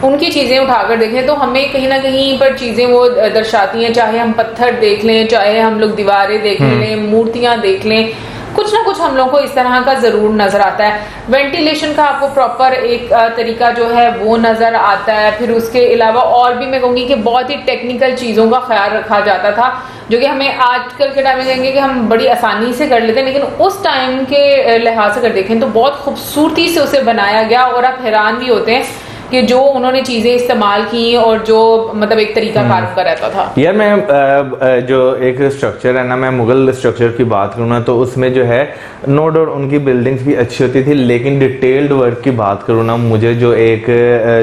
उनकी चीजें उठाकर देखें, तो हमें कहीं ना कहीं पर चीजें वो दर्शाती हैं, चाहे हम पत्थर देख लें, चाहे हम लोग दीवारें देख लें, मूर्तियां देख लें, कुछ ना कुछ हम लोग को इस तरह का जरूर नजर आता है। वेंटिलेशन का आपको प्रॉपर एक तरीका जो है वो नजर आता है। फिर उसके अलावा और भी मैं कहूंगी कि बहुत ही टेक्निकल चीजों का ख्याल रखा जाता था, जो कि हमें आजकल के टाइम में कहेंगे कि हम बड़ी आसानी से कर लेते हैं, लेकिन उस टाइम के लिहाज से अगर देखें तो बहुत खूबसूरती से उसे बनाया गया, और आप हैरान भी होते हैं कि जो उन्होंने चीजें इस्तेमाल की और जो मतलब एक तरीका कार का रहता था। यार मैं जो एक स्ट्रक्चर है ना, मैं मुगल स्ट्रक्चर की बात करूँ ना, तो उसमें जो है नो डाउट उनकी बिल्डिंग्स भी अच्छी होती थी, लेकिन डिटेल्ड वर्क की बात करूँ ना, मुझे जो एक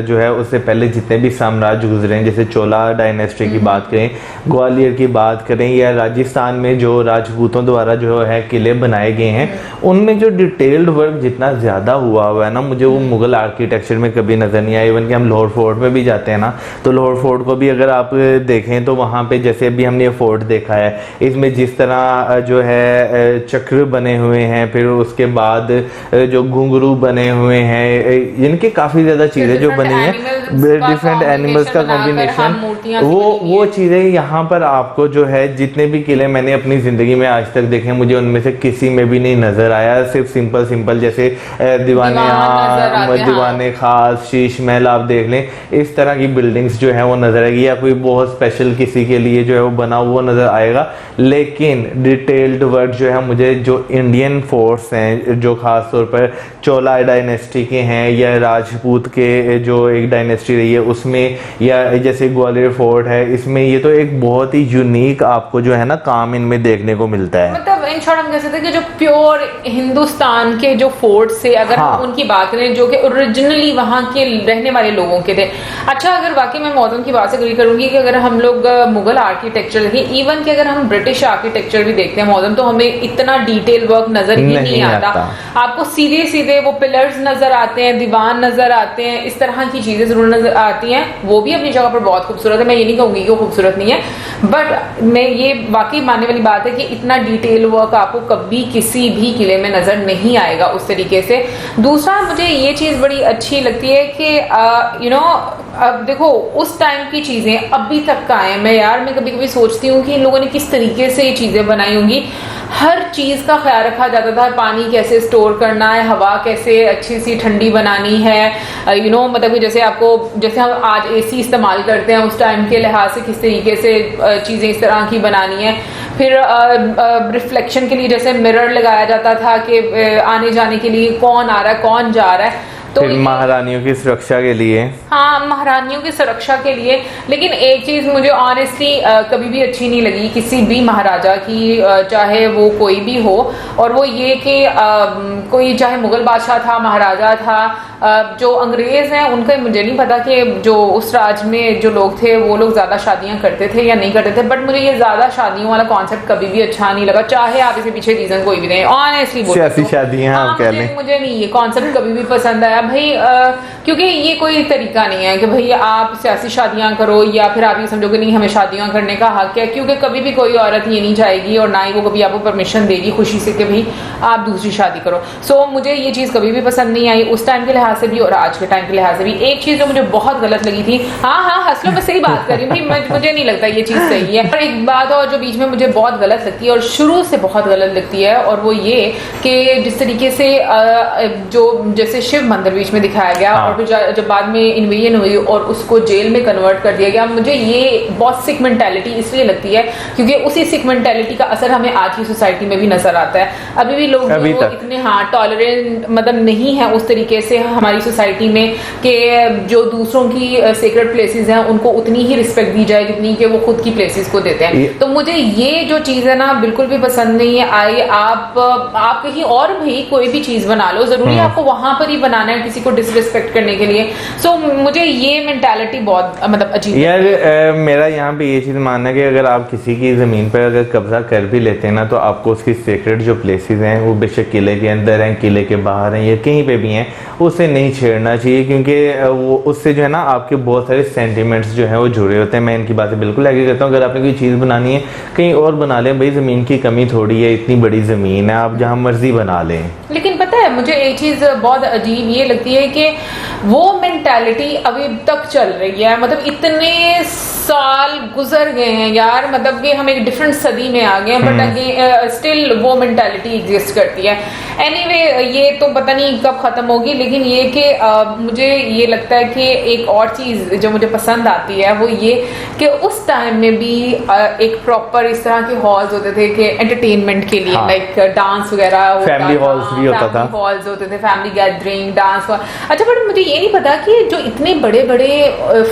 जो है उससे पहले जितने भी साम्राज्य गुजरे हैं, जैसे चोला डायनेस्टी की बात करें, ग्वालियर की बात करें, या राजस्थान में जो राजपूतों द्वारा जो है किले बनाए गए हैं, उनमें जो डिटेल्ड वर्क जितना ज्यादा हुआ है ना, मुझे वो मुगल आर्किटेक्चर में कभी नजर नहीं आया। इवन कि हम लाहौर फोर्ट में भी जाते हैं ना, तो लाहौर फोर्ट को भी अगर आप देखें तो वहां पे जैसे अभी हमने ये फोर्ट देखा है, इसमें जिस तरह जो है चक्र बने हुए हैं, फिर उसके बाद जो घुंघरू बने हुए हैं, इनकी काफी ज्यादा चीजें जो बनी है, डिफरेंट एनिमल्स का कॉम्बिनेशन, वो चीजें यहाँ पर आपको जो है जितने भी किले मैंने अपनी जिंदगी में आज तक देखे, मुझे उनमें से किसी में भी नहीं नजर आया। सिर्फ सिंपल जैसे दीवाने खास, शीश महल आप देख लें, इस तरह की बिल्डिंग्स जो है वो नजर आएगी, या कोई बहुत स्पेशल किसी के लिए जो है वो बना हुआ नजर आएगा। लेकिन डिटेल्ड वर्क जो है मुझे जो इंडियन फोर्ट्स हैं, जो खास तौर पर चोला डायनेस्टी के हैं या राजपूत के जो एक डायनेस्टी रही है उसमें, या जैसे ग्वालियर फोर्ट है, इसमें ये तो एक बहुत ही यूनिक आपको जो है ना काम इनमें देखने को मिलता है। मतलब इन शॉर्ट हम कह सकते हैं कि जो प्योर हिंदुस्तान के जो फोर्ट्स थे, अगर हम उनकी बात करें, जो कि ओरिजिनली वहां के रहने वाले लोगों के थे। अच्छा, अगर वाकई मैं मौजूद की बात से एग्री करूंगी कि अगर हम लोग मुगल आर्किटेक्चर देखें, इवन कि अगर हम ब्रिटिश आर्किटेक्चर भी देखते हैं मौजूद, तो हमें इतना डिटेल वर्क नजर ही नहीं आता। आपको सीधे सीधे वो पिलर्स नजर आते हैं, दीवान नजर आते हैं, इस तरह की चीजें जरूर नजर आती हैं। वो भी अपनी जगह पर बहुत खूबसूरत है, मैं ये नहीं कहूंगी कि वो खूबसूरत नहीं है, बट मैं ये वाकई मानने वाली बात है कि इतना डिटेल वर्क आपको कभी किसी भी किले में नजर नहीं आएगा उस तरीके से। दूसरा, मुझे ये चीज बड़ी अच्छी लगती है कि अब देखो उस टाइम की चीजें अभी तक कायम है। यार मैं कभी कभी सोचती हूँ कि इन लोगों ने किस तरीके से ये चीजें बनाई होंगी। हर चीज का ख्याल रखा जाता था, पानी कैसे स्टोर करना है, हवा कैसे अच्छी सी ठंडी बनानी है, मतलब कि जैसे हम आज एसी इस्तेमाल करते हैं, उस टाइम के लिहाज से किस तरीके से चीजें इस तरह की बनानी है। फिर रिफ्लेक्शन के लिए जैसे मिरर लगाया जाता था कि आने जाने के लिए कौन आ रहा है कौन जा रहा है, तो महारानियों की सुरक्षा के लिए, हाँ महारानियों की सुरक्षा के लिए। लेकिन एक चीज मुझे ऑनेस्टली कभी भी अच्छी नहीं लगी किसी भी महाराजा की, चाहे वो कोई भी हो, और वो ये कि कोई चाहे मुगल बादशाह था, महाराजा था, जो अंग्रेज हैं उनका मुझे नहीं पता कि जो उस राज में जो लोग थे वो लोग ज्यादा शादियां करते थे या नहीं करते थे, बट मुझे ये ज्यादा शादियों वाला कॉन्सेप्ट कभी भी अच्छा नहीं लगा, चाहे आप इसे पीछे रीजन कोई भी दें। ऑनेस्टली सियासी शादियां मुझे नहीं ये कॉन्सेप्ट कभी भी पसंद आया भाई, क्योंकि ये कोई तरीका नहीं है कि भाई आप सियासी शादियां करो या फिर आप ये समझो कि नहीं हमें शादियां करने का हक है, क्योंकि कभी भी कोई औरत ये नहीं चाहेगी और ना ही वो कभी आपको परमिशन देगी खुशी से कि भाई आप दूसरी शादी करो। सो मुझे ये चीज कभी भी पसंद नहीं आई। उस टाइम के लिहाज लिहाज से भी और आज के टाइम के लिहाज से भी। एक चीज जो मुझे बहुत गलत लगी थी, हाँ हंस लो, मैं सही बात कर रही हूँ, मुझे नहीं लगता ये चीज सही है। और एक बात और जो बीच में मुझे बहुत गलत लगती है और शुरू से बहुत गलत लगती है, और वो ये कि जिस तरीके से जो जैसे शिव मंदिर बीच में दिखाया गया और फिर जब बाद में इन्वेजन हुई और उसको जेल में कन्वर्ट कर दिया गया, मुझे ये बहुत सिक मेंटालिटी इसलिए लगती है क्योंकि उसी सिक मेंटालिटी का असर हमें आज की सोसाइटी में भी नजर आता है। अभी भी लोग इतने टॉलरेंट मतलब नहीं है उस तरीके से हमारी सोसाइटी में कि जो दूसरों की सेक्रेट प्लेसेस हैं उनको उतनी ही रिस्पेक्ट दी जाए जितनी कि वो खुद की प्लेसेस को देते हैं। तो मुझे ये जो चीज है ना बिल्कुल भी पसंद नहीं है। आप कहीं और भी कोई भी चीज बना लो, जरूरी आपको वहां पर ही बनाना है किसी को डिसरिस्पेक्ट करने के लिए। सो मुझे ये मेंटालिटी बहुत मतलब अजीब यार। मेरा यहाँ पे ये चीज मानना है कि अगर आप किसी की जमीन पर अगर कब्जा कर भी लेते हैं ना, तो आपको उसकी सीक्रेट जो प्लेसेस हैं वो बेशक किले के अंदर हैं, किले के बाहर हैं या कहीं पे भी हैं, उसे नहीं छेड़ना चाहिए क्योंकि वो उससे जो है ना आपके बहुत सारे सेंटिमेंट्स जो है वो जुड़े होते हैं। मैं इनकी बातें बिल्कुल एग्री करता हूँ। अगर आपने कोई चीज़ बनानी है कहीं और बना लें, भाई ज़मीन की कमी थोड़ी है, इतनी बड़ी ज़मीन है, आप जहाँ मर्जी बना लें। लेकिन पता है मुझे एक चीज बहुत अजीब ये लगती है कि वो मेंटालिटी अभी तक चल रही है। मतलब इतने साल गुजर गए हैं यार, मतलब कि हम एक डिफरेंट सदी में आ गए हैं, बट स्टिल वो मेंटालिटी एग्जिस्ट करती है। एनीवे ये तो पता नहीं कब खत्म होगी, लेकिन ये कि मुझे ये लगता है कि एक और चीज जो मुझे पसंद आती है वो ये कि उस टाइम में भी एक प्रॉपर इस तरह के हॉल्स होते थे कि एंटरटेनमेंट के लिए, लाइक डांस वगैरह, फैमिली हॉल्स भी होता था, हॉल्स होते थे, फैमिली गैदरिंग, डांस। अच्छा, बट मुझे ये नहीं पता कि जो इतने बड़े बड़े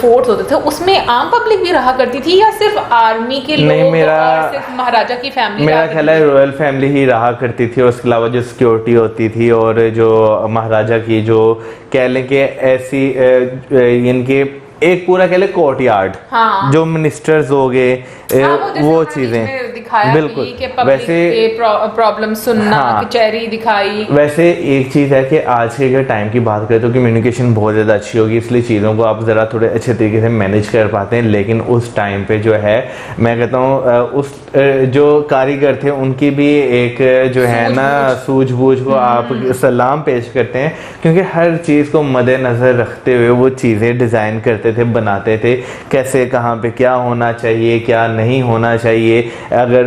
फोर्ट्स होते थे उसमें आम पब्लिक भी रहा करती थी या सिर्फ आर्मी के लोग और सिर्फ महाराजा की फैमिली? मेरा ख्याल है रॉयल फैमिली ही रहा करती थी, और उसके अलावा जो सिक्योरिटी होती थी और जो महाराजा की जो कह लें कि ऐसी इनके एक पूरा कह ले कोर्ट यार्ड, जो मिनिस्टर्स हो गए, वो चीजें बिल्कुल वैसे प्रॉब्लम सुनना, कचहरी दिखाई। वैसे एक चीज है कि आज के अगर टाइम की बात करें तो कम्युनिकेशन बहुत ज्यादा अच्छी होगी, इसलिए चीजों को आप जरा थोड़े अच्छे तरीके से मैनेज कर पाते हैं। लेकिन उस टाइम पे जो है मैं कहता हूँ उस जो कारीगर थे उनकी भी एक जो है ना सूझबूझ को आप सलाम पेश करते हैं, क्योंकि हर चीज को मद्देनजर रखते हुए वो चीजें डिजाइन करते थे, बनाते थे, कैसे कहाँ पे क्या होना चाहिए क्या नहीं होना चाहिए। अगर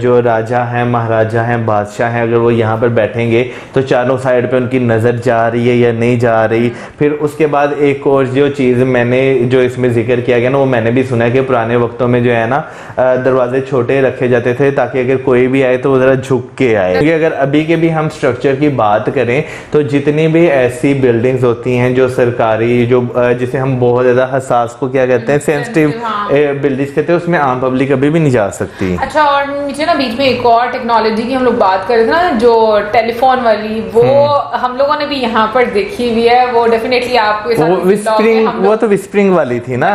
जो राजा हैं, महाराजा हैं, बादशाह हैं, अगर वो यहाँ पर बैठेंगे तो चारों साइड पे उनकी नज़र जा रही है या नहीं जा रही। फिर उसके बाद एक और जो चीज़ मैंने जो इसमें जिक्र किया गया ना, वो मैंने भी सुना है कि पुराने वक्तों में जो है ना दरवाजे छोटे रखे जाते थे ताकि अगर कोई भी आए तो वो ज़रा झुक के आए। क्योंकि अगर अभी के भी हम स्ट्रक्चर की बात करें तो जितनी भी ऐसी बिल्डिंग्स होती हैं जो सरकारी, जो जिसे हम बहुत ज़्यादा हसास को क्या कहते हैं, सेंसिटिव बिल्डिंग्स कहते हैं, उसमें आम पब्लिक अभी भी नहीं जा सकती। अच्छा, और मुझे ना बीच में एक और टेक्नोलॉजी की हम लोग बात कर रहे थे ना, जो टेलीफोन वाली, वो हम लोगों ने भी यहाँ पर देखी हुई है। वो डेफिनेटली आपको वो तो विस्परिंग वाली थी ना,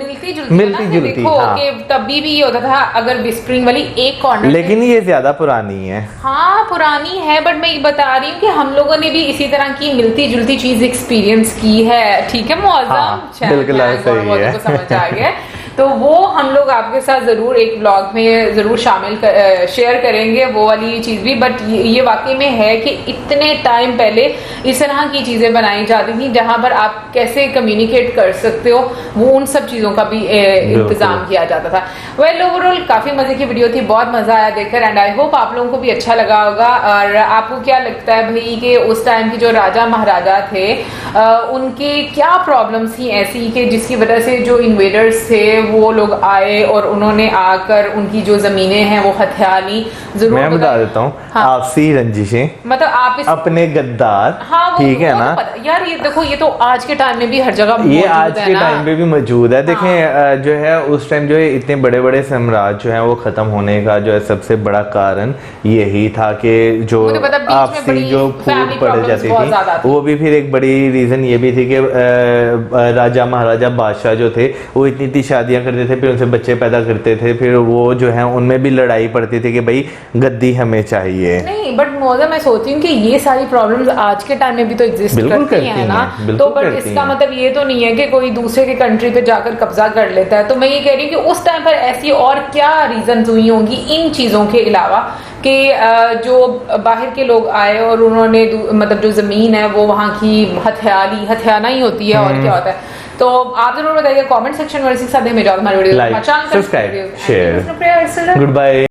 मिलती जुलती हाँ। कि तभी भी ये होता था अगर विस्परिंग वाली एक कॉर्नर, लेकिन ये ज्यादा पुरानी है। हाँ पुरानी है, बट मैं ये बता रही हूँ कि हम लोगों ने भी इसी तरह की मिलती जुलती चीज एक्सपीरियंस की है। ठीक है मौजूद, बिल्कुल सही है, समझ आ गया। तो वो हम लोग आपके साथ जरूर एक ब्लॉग में जरूर शेयर करेंगे वो वाली चीज भी। बट ये वाकई में है कि इतने टाइम पहले इस तरह की चीजें बनाई जाती थी जहां पर आप कैसे कम्युनिकेट कर सकते हो, वो उन सब चीजों का भी इंतजाम किया जाता था। वेल ओवरऑल काफी मजे की वीडियो थी, बहुत मजा आया देखकर, एंड आई होप आप लोगों को भी अच्छा लगा होगा। और आपको क्या लगता है भाई कि उस टाइम की जो राजा महाराजा थे उनके क्या प्रॉब्लम्स थी ऐसी कि जिसकी वजह से जो इन्वेडर्स थे वो लोग आए और उन्होंने आकर उनकी जो जमीनें हैं वो हथिया ली। जरूर मैं बता देता हूँ, आपसी रंजिशें, मतलब आप अपने गद्दार, हाँ, ठीक है ना यार। ये देखो, ये तो आज के टाइम में भी हर जगह, ये आज के टाइम पे भी मौजूद है। देखें जो है उस टाइम जो है इतने बड़े बड़े साम्राज्य जो है वो खत्म होने का जो है सबसे बड़ा कारण यही था कि जो आपसी जो फूट पड़ जाती थी, वो भी फिर एक बड़ी रीजन ये भी थी कि राजा महाराजा बादशाह जो थे वो इतनी शादी शादियां करते थे, फिर उनसे बच्चे पैदा करते थे, फिर वो जो है उनमें भी लड़ाई पड़ती थी कि भाई गद्दी हमें चाहिए। नहीं, बट मौजा मैं सोचती हूँ कि ये सारी प्रॉब्लम्स आज के टाइम में भी तो एग्जिस्ट करती हैं ना, तो बट इसका मतलब ये तो नहीं है कि कोई दूसरे के कंट्री पे जाकर कब्जा कर लेता है। तो मैं ये कह रही हूँ कि उस टाइम पर ऐसी और क्या रीजन हुई होंगी इन चीजों के अलावा कि जो बाहर के लोग आए और उन्होंने मतलब जो जमीन है वो वहाँ की हथियाना ही होती है, और क्या होता है। तो आप जरूर बताइए कमेंट सेक्शन में, इसी के साथ हमें हमारे video like, subscribe, share, good bye.